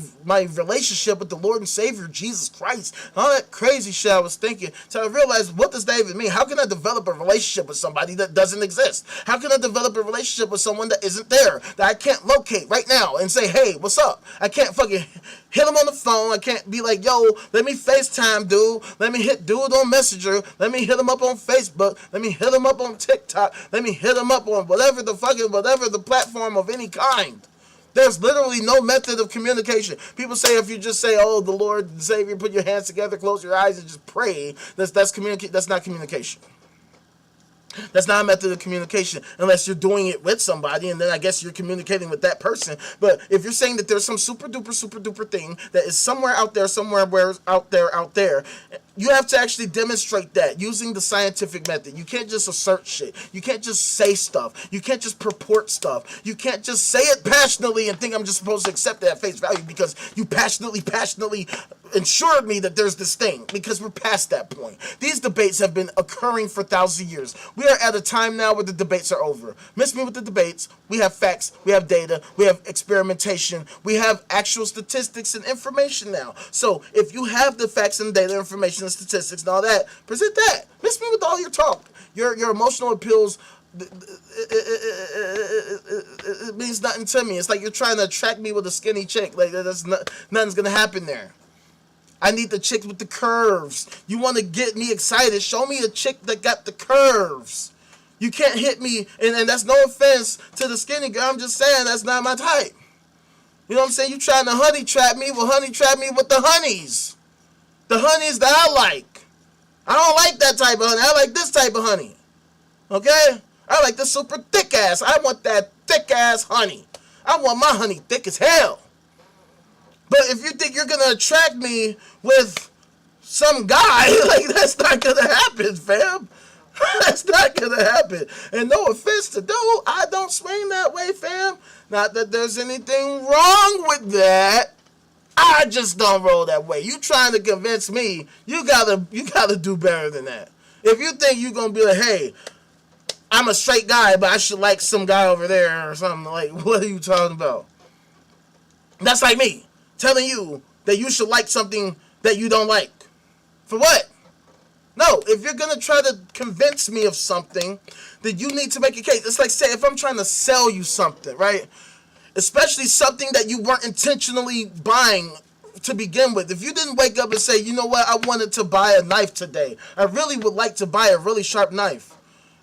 relationship with the Lord and Savior Jesus Christ. All that crazy shit I was thinking, so I realized, what does that even mean? How can I develop a relationship with somebody that doesn't exist? How can I develop a relationship with someone that isn't there, that I can't locate right now and say, hey, what's up? I can't fucking hit him on the phone. I can't be like, yo, let me FaceTime dude. Let me hit dude on Messenger. Let me hit him up on Facebook. Let me hit him up on TikTok. Let me hit him up on whatever the platform of any kind. There's literally no method of communication. People say if you just say, oh, the Lord and Savior, put your hands together, close your eyes, and just pray, that's not communication. That's not a method of communication unless you're doing it with somebody, and then I guess you're communicating with that person. But if you're saying that there's some super duper thing that is somewhere out there, out there, you have to actually demonstrate that using the scientific method. You can't just assert shit. You can't just say stuff. You can't just purport stuff. You can't just say it passionately and think I'm just supposed to accept it at face value because you passionately assured me that there's this thing, because we're past that point. These debates have been occurring for thousands of years. We are at a time now where the debates are over. Miss me with the debates. We have facts, we have data, we have experimentation, we have actual statistics and information now. So if you have the facts and data, information and statistics and all that, present that. Miss me with all your talk. Your emotional appeals, it means nothing to me. It's like you're trying to attract me with a skinny chick. Like, nothing's gonna happen there. I need the chick with the curves. You want to get me excited? Show me a chick that got the curves. You can't hit me, and that's no offense to the skinny girl. I'm just saying that's not my type. You know what I'm saying? You trying to honey trap me? Well, honey trap me with the honeys. The honeys that I like. I don't like that type of honey. I like this type of honey. Okay? I like the super thick ass. I want that thick ass honey. I want my honey thick as hell. But if you think you're gonna attract me with some guy, like, that's not gonna happen, fam. That's not gonna happen. And no offense to dude, I don't swing that way, fam. Not that there's anything wrong with that. I just don't roll that way. You trying to convince me, you gotta do better than that. If you think you're gonna be like, hey, I'm a straight guy, but I should like some guy over there or something. Like, what are you talking about? That's like me telling you that you should like something that you don't like. For what? No, if you're going to try to convince me of something, then you need to make a case. It's like, say, if I'm trying to sell you something, right? Especially something that you weren't intentionally buying to begin with. If you didn't wake up and say, you know what, I wanted to buy a knife today. I really would like to buy a really sharp knife.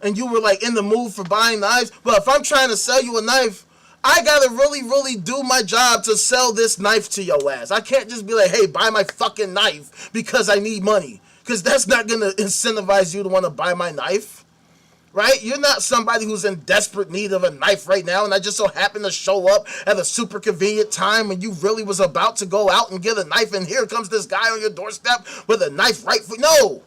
And you were like in the mood for buying knives. But if I'm trying to sell you a knife, I gotta really do my job to sell this knife to your ass. I can't just be like, hey, buy my fucking knife because I need money. Because that's not gonna incentivize you to want to buy my knife. Right? You're not somebody who's in desperate need of a knife right now, and I just so happen to show up at a super convenient time when you really was about to go out and get a knife, and here comes this guy on your doorstep with a knife right for you. No!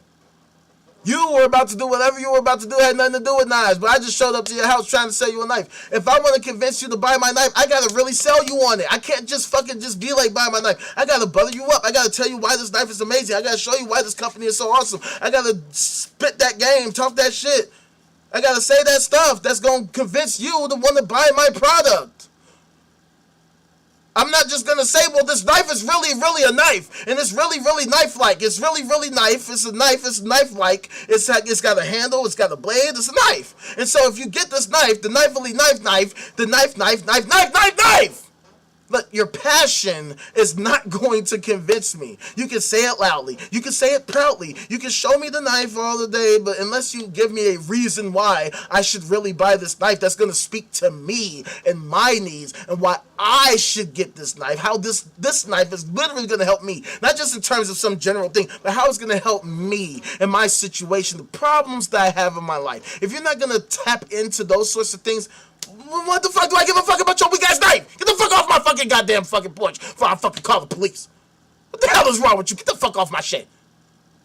You were about to do whatever you were about to do, had nothing to do with knives, but I just showed up to your house trying to sell you a knife. If I want to convince you to buy my knife, I gotta really sell you on it. I can't just fucking just be like, buy my knife. I gotta butter you up. I gotta tell you why this knife is amazing. I gotta show you why this company is so awesome. I gotta spit that game, talk that shit. I gotta say that stuff that's gonna convince you to want to buy my product. I'm not just gonna say, well, this knife is really a knife, and it's really knife-like. It's really knife. It's a knife. It's knife-like. It's got a handle. It's got a blade. It's a knife. And so if you get this knife, the knifely knife, the knife. But your passion is not going to convince me. You can say it loudly. You can say it proudly. You can show me the knife all the day, but unless you give me a reason why I should really buy this knife that's going to speak to me and my needs and why I should get this knife, how this knife is literally going to help me, not just in terms of some general thing, but how it's going to help me in my situation, the problems that I have in my life. If you're not going to tap into those sorts of things, what the fuck do I give a fuck about your weak ass knife? Get the fuck off my fucking goddamn fucking porch before I fucking call the police. What the hell is wrong with you? Get the fuck off my shit.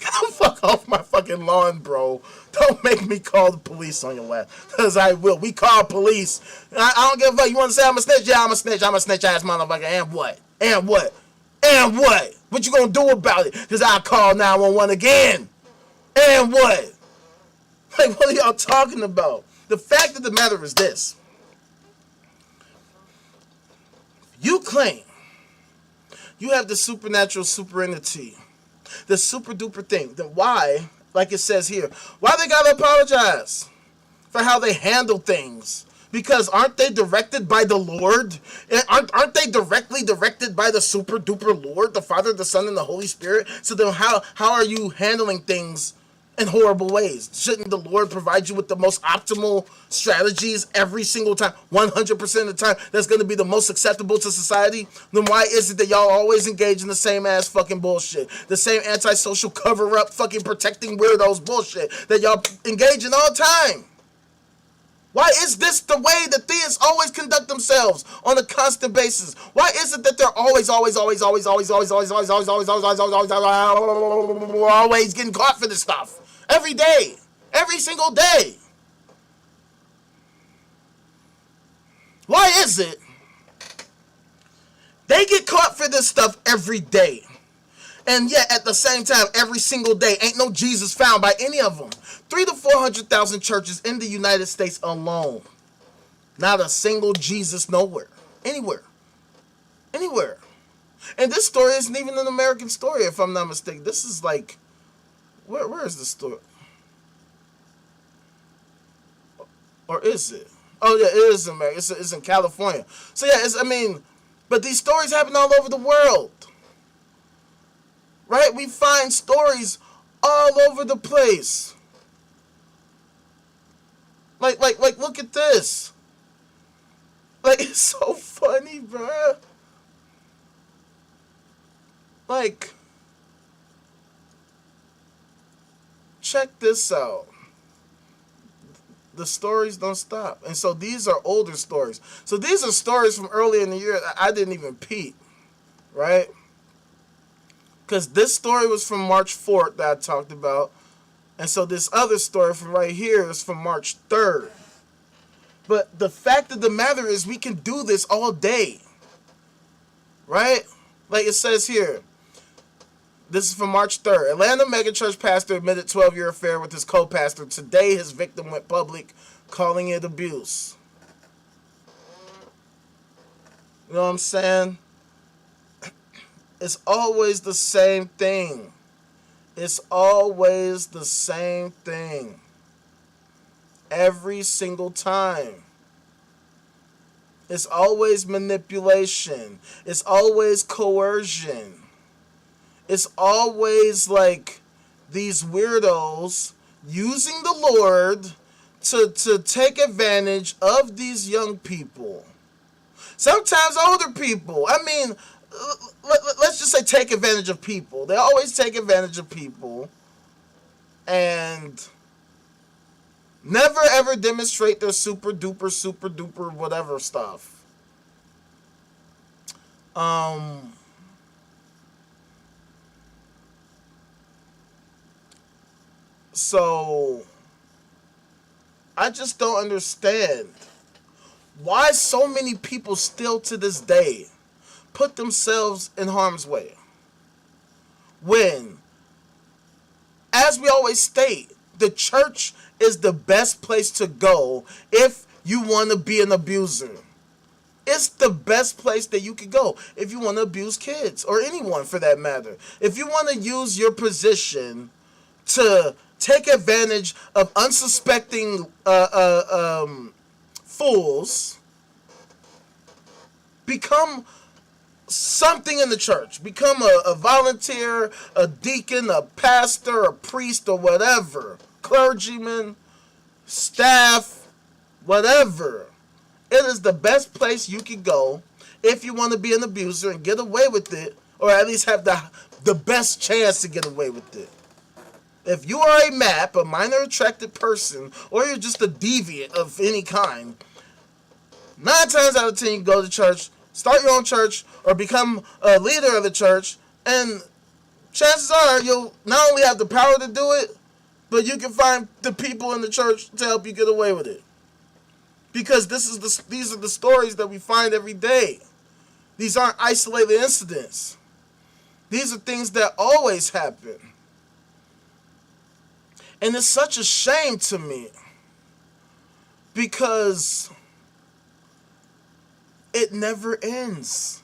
Get the fuck off my fucking lawn, bro. Don't make me call the police on your ass. Because I will. We call police. I don't give a fuck. You want to say I'm a snitch? Yeah, I'm a snitch. I'm a snitch ass motherfucker. And what? And what? And what? What you gonna do about it? Because I'll call 911 again. And what? Like, what are y'all talking about? The fact of the matter is this. You claim you have the supernatural superentity, the super duper thing. Then why, like it says here, why they gotta apologize for how they handle things? Because aren't they directed by the Lord? Aren't they directly directed by the super duper Lord, the Father, the Son, and the Holy Spirit? So then how are you handling things in horrible ways? Shouldn't the Lord provide you with the most optimal strategies every single time, 100% of the time, that's going to be the most acceptable to society? Then why is it that y'all always engage in the same ass fucking bullshit, the same antisocial cover-up fucking protecting weirdos bullshit that y'all engage in all the time? Why is this the way that theists always conduct themselves on a constant basis? Why is it that they're always getting caught for this stuff? Every day. Every single day. Why is it they get caught for this stuff every day? And yet, at the same time, every single day, ain't no Jesus found by any of them. 300,000 to 400,000 churches in the United States alone. Not a single Jesus nowhere. Anywhere. Anywhere. And this story isn't even an American story, if I'm not mistaken. This is like, where is the story? Or is it? Oh, yeah, it is America. It's in California. So, yeah, but these stories happen all over the world. Right? We find stories all over the place. Like, look at this. Like, it's so funny, bruh. Like, check this out. The stories don't stop. And so these are older stories. So these are stories from earlier in the year that I didn't even peep. Right? Because this story was from March 4th that I talked about. And so this other story from right here is from March 3rd. But the fact of the matter is we can do this all day. Right? Like it says here. This is from March 3rd. Atlanta megachurch pastor admitted 12-year affair with his co-pastor. Today his victim went public calling it abuse. You know what I'm saying? It's always the same thing. It's always the same thing. Every single time. It's always manipulation. It's always coercion. It's always like these weirdos using the Lord to take advantage of these young people. Sometimes older people. I mean, let's just say take advantage of people. They always take advantage of people. And never ever demonstrate their super duper whatever stuff. So I just don't understand why so many people still to this day put themselves in harm's way. When, as we always state, the church is the best place to go if you want to be an abuser. It's the best place that you could go if you want to abuse kids, or anyone for that matter. If you want to use your position to take advantage of unsuspecting fools, become something in the church. Become a volunteer, a deacon, a pastor, a priest, or whatever. Clergyman, staff, whatever. It is the best place you can go if you want to be an abuser and get away with it, or at least have the best chance to get away with it. If you are a MAP, a minor attracted person, or you're just a deviant of any kind, 9 times out of 10 you go to church, start your own church, or become a leader of the church, and chances are you'll not only have the power to do it, but you can find the people in the church to help you get away with it. Because these are the stories that we find every day. These aren't isolated incidents. These are things that always happen. And it's such a shame to me, because it never ends.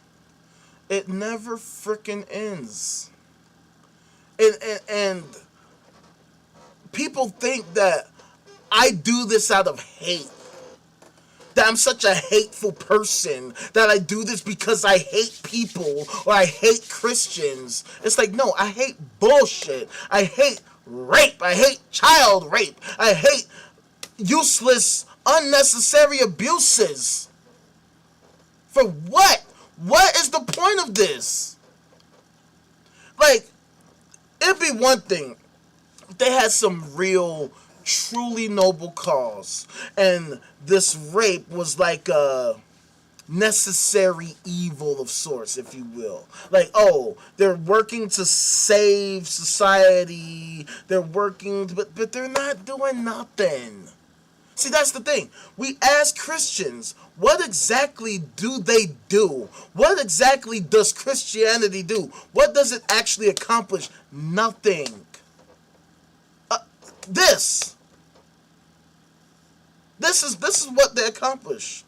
It never freaking ends. And people think that I do this out of hate. That I'm such a hateful person. That I do this because I hate people or I hate Christians. It's like, no, I hate bullshit. I hate rape. I hate child rape. I hate useless, unnecessary abuses. For what? What is the point of this? Like, it'd be one thing if they had some real, truly noble cause, and this rape was like a necessary evil of sorts, if you will. Like, oh, they're working to save society, they're working, but they're not doing nothing. See, that's the thing. We ask Christians, what exactly do they do? What exactly does Christianity do? What does it actually accomplish? Nothing. This is what they accomplish.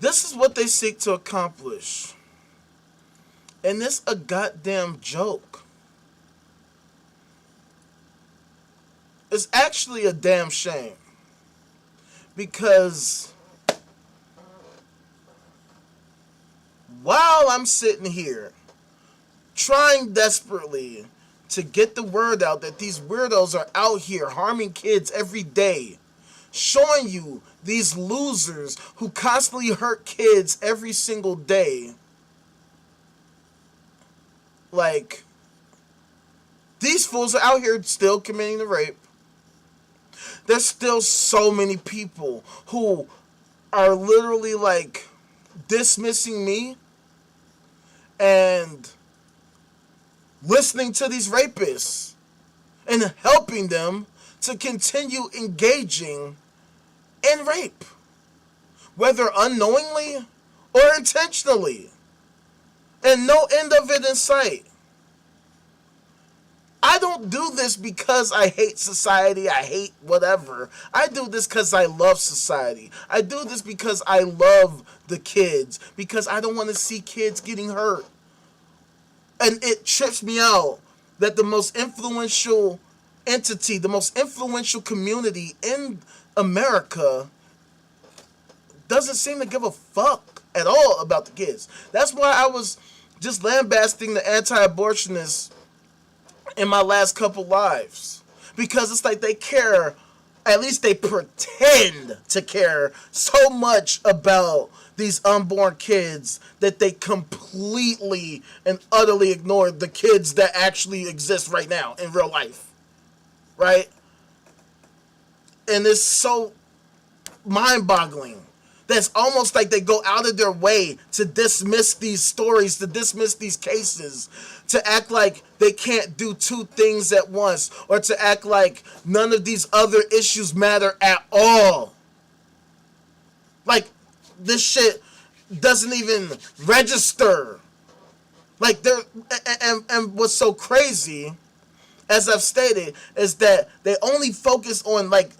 This is what they seek to accomplish. And it's a goddamn joke. It's actually a damn shame. Because while I'm sitting here trying desperately to get the word out that these weirdos are out here harming kids every day, showing you these losers who constantly hurt kids every single day, like, these fools are out here still committing the rape. There's still so many people who are literally like dismissing me and listening to these rapists and helping them to continue engaging in rape, whether unknowingly or intentionally. and no end of it in sight. I don't do this because I hate society, I hate whatever. I do this because I love society. I do this because I love the kids, because I don't want to see kids getting hurt. And it trips me out that the most influential entity, the most influential community in America doesn't seem to give a fuck at all about the kids. That's why I was just lambasting the anti-abortionists in my last couple lives, because it's like they care, at least they pretend to care so much about these unborn kids that they completely and utterly ignore the kids that actually exist right now in real life, right? And it's so mind-boggling. That's almost like they go out of their way to dismiss these stories, to dismiss these cases, to act like they can't do two things at once, or to act like none of these other issues matter at all. Like, this shit doesn't even register. Like, and what's so crazy, as I've stated, is that they only focus on, like,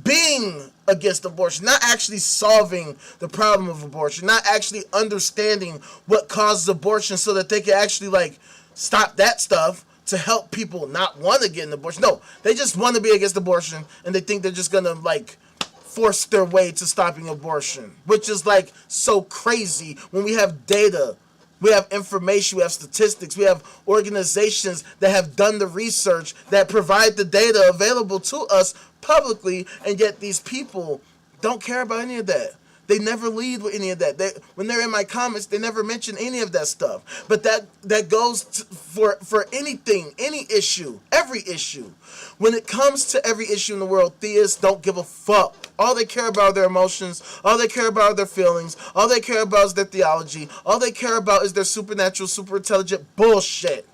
being against abortion, not actually solving the problem of abortion, not actually understanding what causes abortion so that they can actually, like, stop that stuff to help people not want to get an abortion. No, they just want to be against abortion, and they think they're just gonna, like, force their way to stopping abortion, which is, like, so crazy when we have data. We have information, we have statistics, we have organizations that have done the research, that provide the data available to us publicly, and yet these people don't care about any of that. They never lead with any of that. When they're in my comments, they never mention any of that stuff. But that goes for anything, any issue, every issue. When it comes to every issue in the world, theists don't give a fuck. All they care about are their emotions. All they care about are their feelings. All they care about is their theology. All they care about is their supernatural, super intelligent bullshit.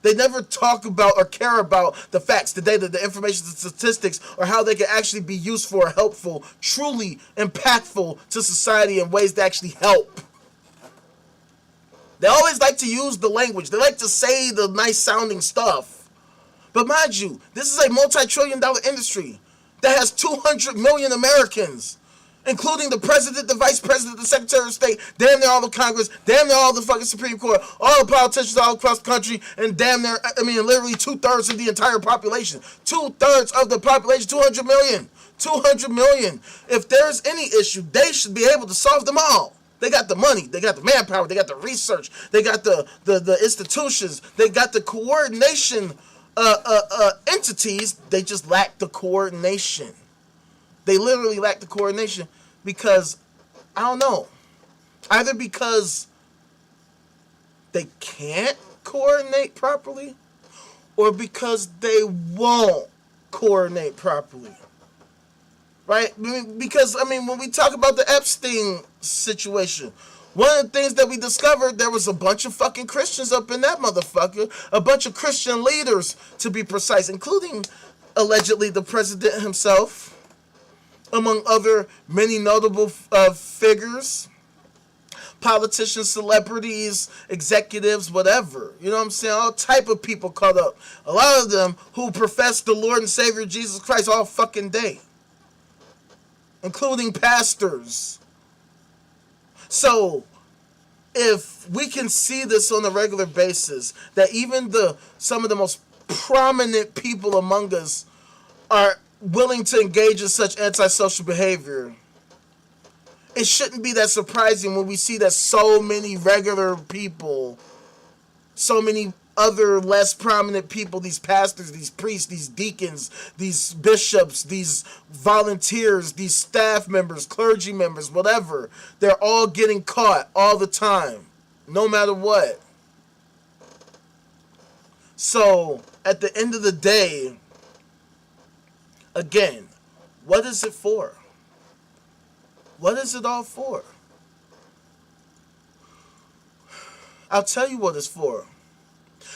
They never talk about or care about the facts, the data, the information, the statistics, or how they can actually be useful or helpful, truly impactful to society in ways that actually help. They always like to use the language. They like to say the nice sounding stuff. But mind you, this is a multi-trillion-dollar industry that has 200 million Americans, including the president, the vice president, the secretary of state, damn near all the Congress, damn near all the fucking Supreme Court, all the politicians all across the country, and damn near, I mean, literally 2/3 of the entire population. 2/3 of the population, 200 million. 200 million. If there's any issue, they should be able to solve them all. They got the money, they got the manpower, they got the research, they got the institutions, they got the coordination entities. They just lack the coordination. They literally lack the coordination because, I don't know, either because they can't coordinate properly or because they won't coordinate properly. Right? Because, I mean, when we talk about the Epstein situation, one of the things that we discovered, there was a bunch of fucking Christians up in that motherfucker. A bunch of Christian leaders, to be precise, including, allegedly, the president himself, among other many notable figures, politicians, celebrities, executives, whatever. You know what I'm saying? All type of people caught up. A lot of them who profess the Lord and Savior Jesus Christ all fucking day, including pastors. So, if we can see this on a regular basis, that even some of the most prominent people among us are willing to engage in such antisocial behavior, it shouldn't be that surprising when we see that so many regular people, so many other less prominent people, these pastors, these priests, these deacons, these bishops, these volunteers, these staff members, clergy members, whatever, they're all getting caught all the time, no matter what. So, at the end of the day, again, what is it for? What is it all for? I'll tell you what it's for.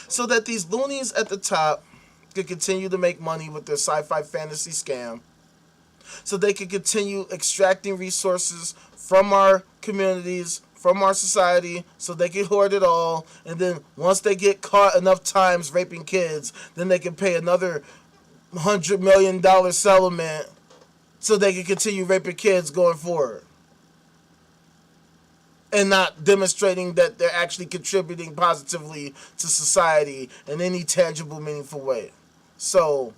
So that these loonies at the top can continue to make money with their sci-fi fantasy scam. So they can continue extracting resources from our communities, from our society so they can hoard it all, and then once they get caught enough times raping kids, then they can pay another $100 million settlement so they can continue raping kids going forward and not demonstrating that they're actually contributing positively to society in any tangible, meaningful way. So,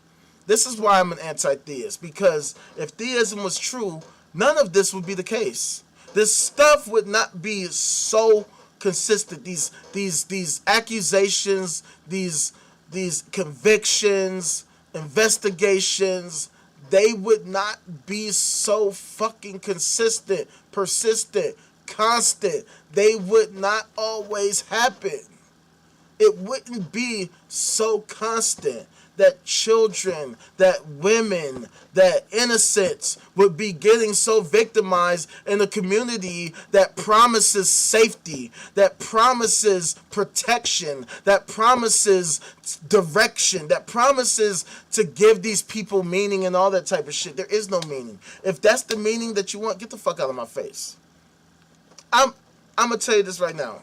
this is why I'm an anti-theist, because if theism was true, none of this would be the case. This stuff would not be so consistent. These accusations, these convictions, investigations, they would not be so fucking consistent, persistent, constant. They would not always happen. It wouldn't be so constant that children, that women, that innocents would be getting so victimized in a community that promises safety, that promises protection, that promises direction, that promises to give these people meaning and all that type of shit. There is no meaning. If that's the meaning that you want, get the fuck out of my face. I'm gonna tell you this right now.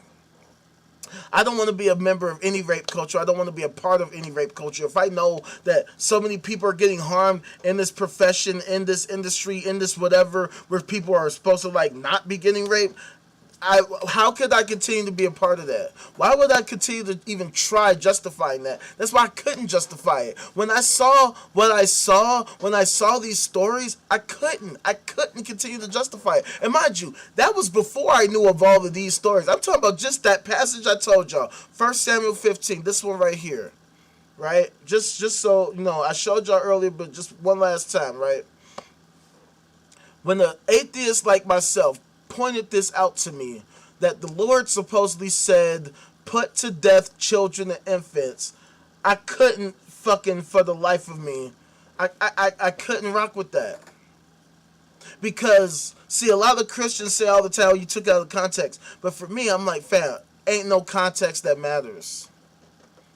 I don't want to be a member of any rape culture. I don't want to be a part of any rape culture. If I know that so many people are getting harmed in this profession, in this industry, in this whatever, where people are supposed to like not be getting raped, how could I continue to be a part of that? Why would I continue to even try justifying that? That's why I couldn't justify it. When I saw what I saw, when I saw these stories, I couldn't continue to justify it. And mind you, that was before I knew of all of these stories. I'm talking about just that passage I told y'all. 1 Samuel 15, this one right here. Right? Just so, you know, I showed y'all earlier, but just one last time, right? When an atheist like myself pointed this out to me, that the Lord supposedly said, put to death children and infants, I couldn't fucking, for the life of me, I couldn't rock with that. Because, see, a lot of Christians say all the time, you took it out of context. But for me, I'm like, fam, ain't no context that matters.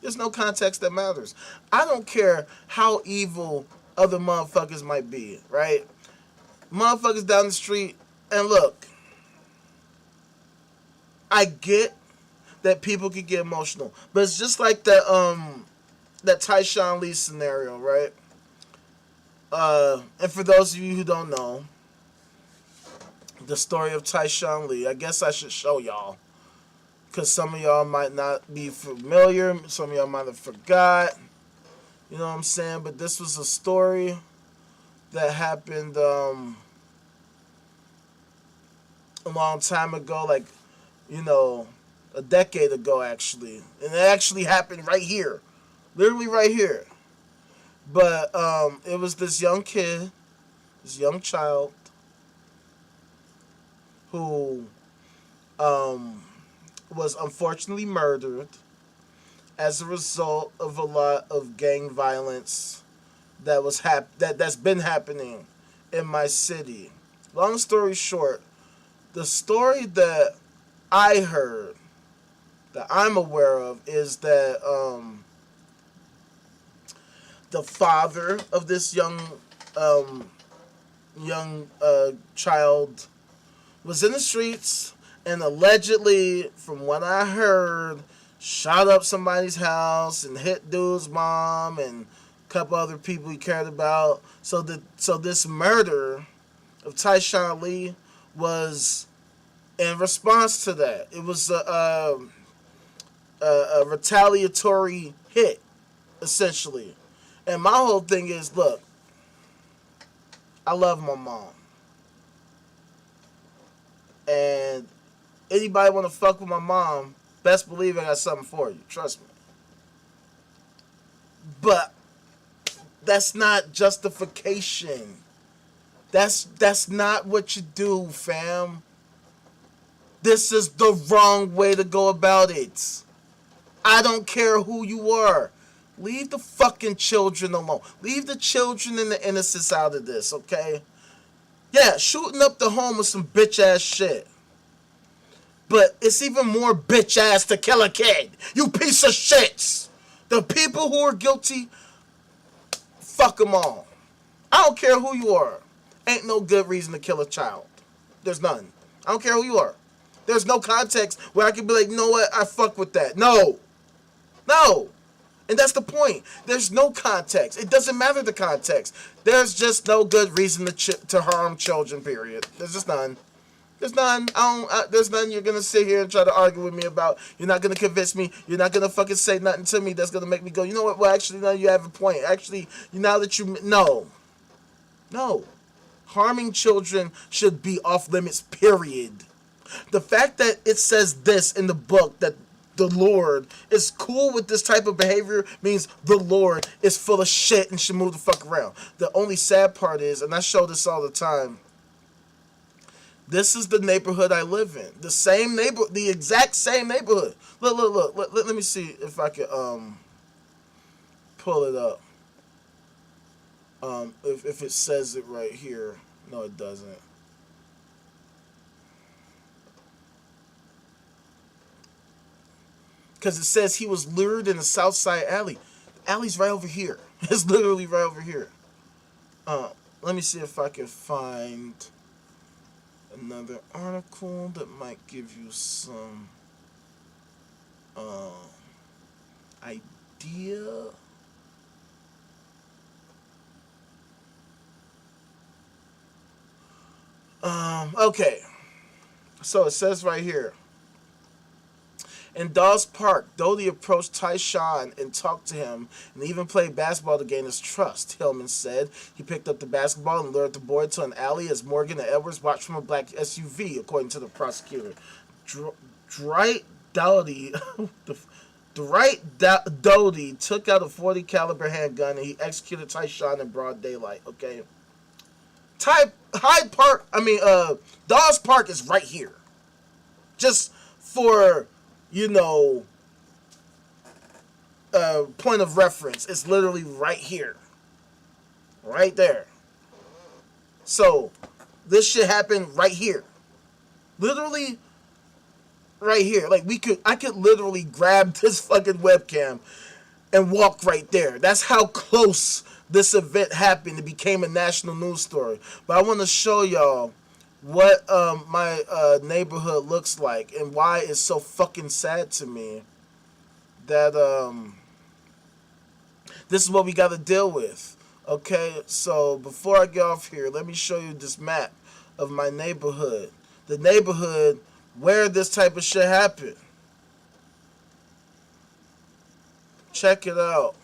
There's no context that matters. I don't care how evil other motherfuckers might be, right? Motherfuckers down the street, and look, I get that people could get emotional, but it's just like that Tyshawn Lee scenario, right? And for those of you who don't know the story of Tyshawn Lee, I guess I should show y'all, because some of y'all might not be familiar, some of y'all might have forgot, you know what I'm saying? But this was a story that happened a long time ago, like, you know, a decade ago, actually. And it actually happened right here. Literally right here. But it was this young kid, this young child, who was unfortunately murdered as a result of a lot of gang violence that was that's been happening in my city. Long story short, the story that I heard, that I'm aware of, is that the father of this young child was in the streets and allegedly, from what I heard, shot up somebody's house and hit dude's mom and a couple other people he cared about. So this murder of Tyshawn Lee was in response to that. It was a retaliatory hit, essentially. And my whole thing is, look, I love my mom. And anybody want to fuck with my mom, best believe I got something for you. Trust me. But that's not justification. That's not what you do, fam. This is the wrong way to go about it. I don't care who you are. Leave the fucking children alone. Leave the children and the innocents out of this, okay? Yeah, shooting up the home was some bitch ass shit. But it's even more bitch ass to kill a kid. You piece of shits. The people who are guilty, fuck them all. I don't care who you are. Ain't no good reason to kill a child. There's none. I don't care who you are. There's no context where I can be like, you know what, I fuck with that. No. No. And that's the point. There's no context. It doesn't matter the context. There's just no good reason to harm children, period. There's just none. There's none. There's none you're going to sit here and try to argue with me about. You're not going to convince me. You're not going to fucking say nothing to me that's going to make me go, you know what? Well, actually, no, you have a point. Actually, now that you... No. No. Harming children should be off limits, period. The fact that it says this in the book, that the Lord is cool with this type of behavior, means the Lord is full of shit and should move the fuck around. The only sad part is, and I show this all the time, this is the neighborhood I live in. The exact same neighborhood. Look. Let me see if I can pull it up. If it says it right here. No, it doesn't. Because it says he was lured in the South Side alley. The alley's right over here. It's literally right over here. Let me see if I can find another article that might give you some idea. Okay. So it says right here. In Dawes Park, Doty approached Tyshawn and talked to him and even played basketball to gain his trust, Hillman said. He picked up the basketball and lured the boy to an alley as Morgan and Edwards watched from a black SUV, according to the prosecutor. Dwight Doty took out a .40 caliber handgun and he executed Tyshawn in broad daylight, okay? Dawes Park is right here. Just for... point of reference, it's literally right here. Right there. So, this shit happened right here. Literally, right here. Like, I could literally grab this fucking webcam and walk right there. That's how close this event happened. It became a national news story. But I want to show y'all what my neighborhood looks like and why it's so fucking sad to me that this is what we got to deal with. Okay, so before I get off here, let me show you this map of my neighborhood. The neighborhood where this type of shit happened. Check it out.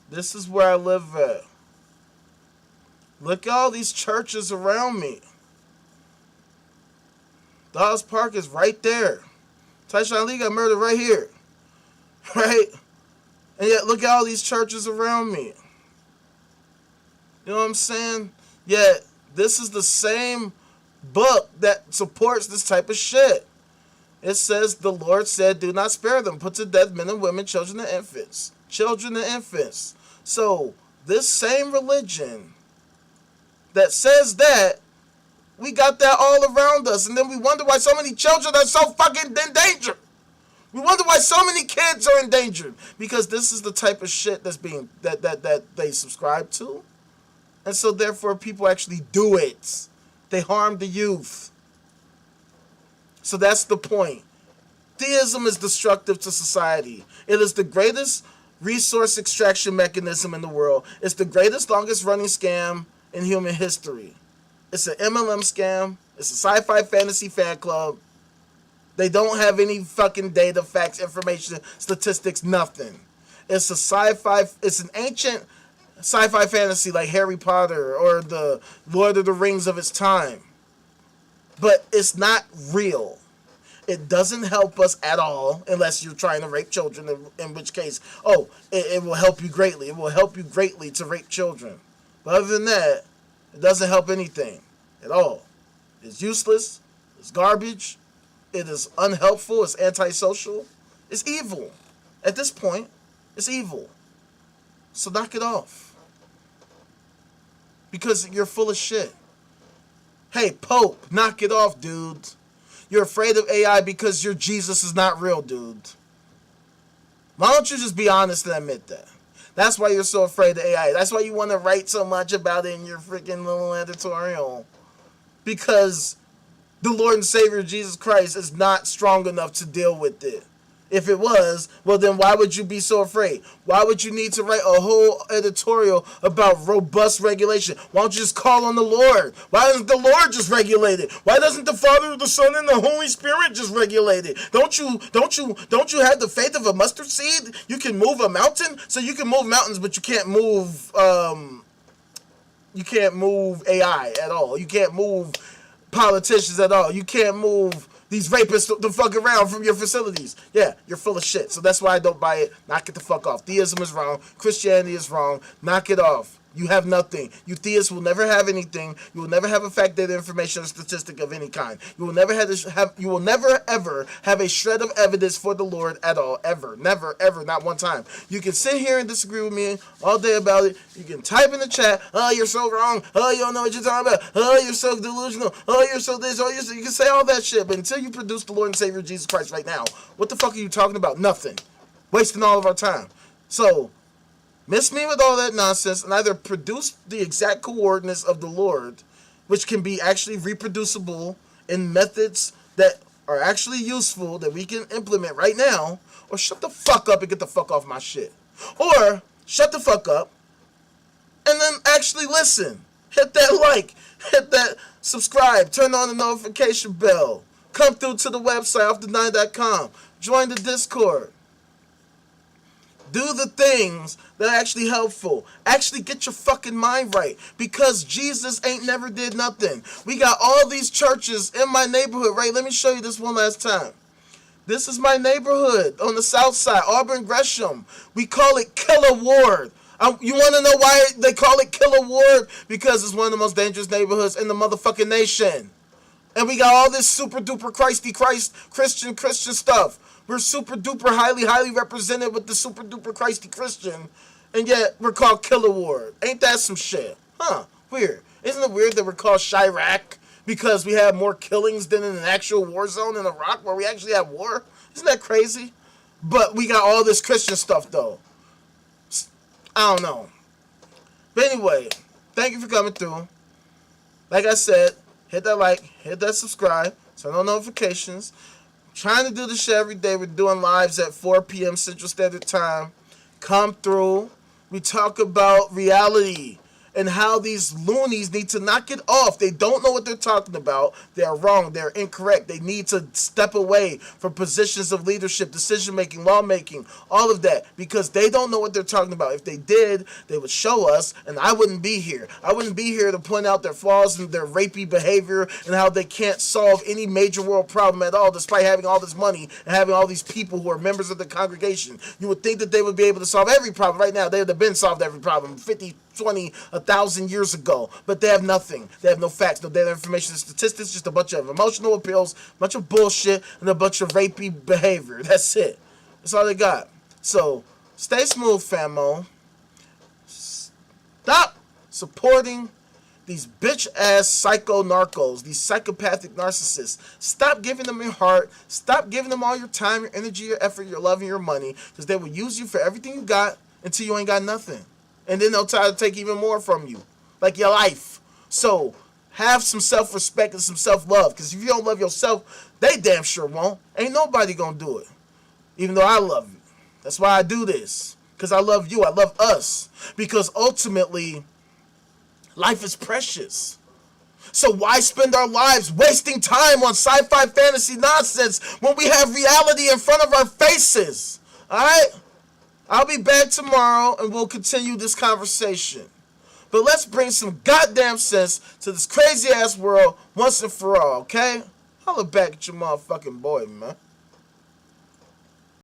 This is where I live at. Look at all these churches around me. Dawes Park is right there. Tyshawn Lee got murdered right here. Right? And yet look at all these churches around me. You know what I'm saying? Yet this is the same book that supports this type of shit. It says, the Lord said, do not spare them. Put to death men and women, children and infants. Children and infants. So, this same religion that says that, we got that all around us. And then we wonder why so many children are so fucking in danger. We wonder why so many kids are endangered. Because this is the type of shit that's being, that they subscribe to. And so, therefore, people actually do it. They harm the youth. So that's the point. Theism is destructive to society. It is the greatest resource extraction mechanism in the world. It's the greatest, longest running scam in human history. It's an MLM scam. It's a sci-fi fantasy fan club. They don't have any fucking data, facts, information, statistics, nothing. It's a sci-fi, it's an ancient sci-fi fantasy like Harry Potter or the Lord of the Rings of its time. But it's not real. It doesn't help us at all unless you're trying to rape children, in which case, it will help you greatly. It will help you greatly to rape children. But other than that, it doesn't help anything at all. It's useless. It's garbage. It is unhelpful. It's antisocial. It's evil. At this point, it's evil. So knock it off. Because you're full of shit. Hey, Pope, knock it off, dude. You're afraid of AI because your Jesus is not real, dude. Why don't you just be honest and admit that? That's why you're so afraid of AI. That's why you want to write so much about it in your freaking little editorial. Because the Lord and Savior Jesus Christ is not strong enough to deal with it. If it was, well then why would you be so afraid? Why would you need to write a whole editorial about robust regulation? Why don't you just call on the Lord? Why doesn't the Lord just regulate it? Why doesn't the Father, the Son, and the Holy Spirit just regulate it? Don't you have the faith of a mustard seed? You can move a mountain? So you can move mountains, but you can't move AI at all. You can't move politicians at all. You can't move these rapists to fuck around from your facilities. Yeah, you're full of shit. So that's why I don't buy it. Knock it the fuck off. Theism is wrong. Christianity is wrong. Knock it off. You have nothing. You theists will never have anything. You will never have a fact, data, information, or statistic of any kind. You will never You will never ever have a shred of evidence for the Lord at all. Ever. Never. Ever. Not one time. You can sit here and disagree with me all day about it. You can type in the chat. Oh, you're so wrong. Oh, you don't know what you're talking about. Oh, you're so delusional. Oh, you're so this. Oh, you're so. You can say all that shit, but until you produce the Lord and Savior Jesus Christ right now, what the fuck are you talking about? Nothing. Wasting all of our time. So, miss me with all that nonsense and either produce the exact coordinates of the Lord, which can be actually reproducible in methods that are actually useful that we can implement right now, or shut the fuck up and get the fuck off my shit. Or shut the fuck up and then actually listen. Hit that like, hit that subscribe, turn on the notification bell, come through to the website off9.com, join the Discord. Do the things that are actually helpful. Actually get your fucking mind right. Because Jesus ain't never did nothing. We got all these churches in my neighborhood, right? Let me show you this one last time. This is my neighborhood on the south side, Auburn Gresham. We call it Killer Ward. You want to know why they call it Killer Ward? Because it's one of the most dangerous neighborhoods in the motherfucking nation. And we got all this super duper Christian stuff. We're super duper highly represented with the super duper Christian. And yet we're called Killer Ward. Ain't that some shit? Huh. Weird. Isn't it weird that we're called Chirac because we have more killings than in an actual war zone in Iraq where we actually have war? Isn't that crazy? But we got all this Christian stuff though. I don't know. But anyway, thank you for coming through. Like I said, hit that like, hit that subscribe, turn on notifications. Trying to do this shit every day. We're doing lives at 4 p.m. Central Standard Time. Come through. We talk about reality and how these loonies need to knock it off. They don't know what they're talking about. They're wrong. They're incorrect. They need to step away from positions of leadership, decision-making, lawmaking, all of that, because they don't know what they're talking about. If they did, they would show us, and I wouldn't be here. I wouldn't be here to point out their flaws and their rapey behavior and how they can't solve any major world problem at all, despite having all this money and having all these people who are members of the congregation. You would think that they would be able to solve every problem. Right now, they would have been solved every problem 50, 20, 1,000 years ago, but they have nothing. They have no facts, no data, information, statistics, just a bunch of emotional appeals, a bunch of bullshit, and a bunch of rapey behavior. That's it. That's all they got. So, stay smooth, famo. Stop supporting these bitch-ass psycho-narcos, these psychopathic narcissists. Stop giving them your heart. Stop giving them all your time, your energy, your effort, your love, and your money, because they will use you for everything you got until you ain't got nothing. And then they'll try to take even more from you, like your life. So, have some self-respect and some self-love, because if you don't love yourself, they damn sure won't. Ain't nobody gonna do it, even though I love you. That's why I do this, because I love you. I love us, because ultimately, life is precious. So why spend our lives wasting time on sci-fi fantasy nonsense when we have reality in front of our faces? All right? I'll be back tomorrow and we'll continue this conversation. But let's bring some goddamn sense to this crazy ass world once and for all, okay? Holla back at your motherfucking boy, man.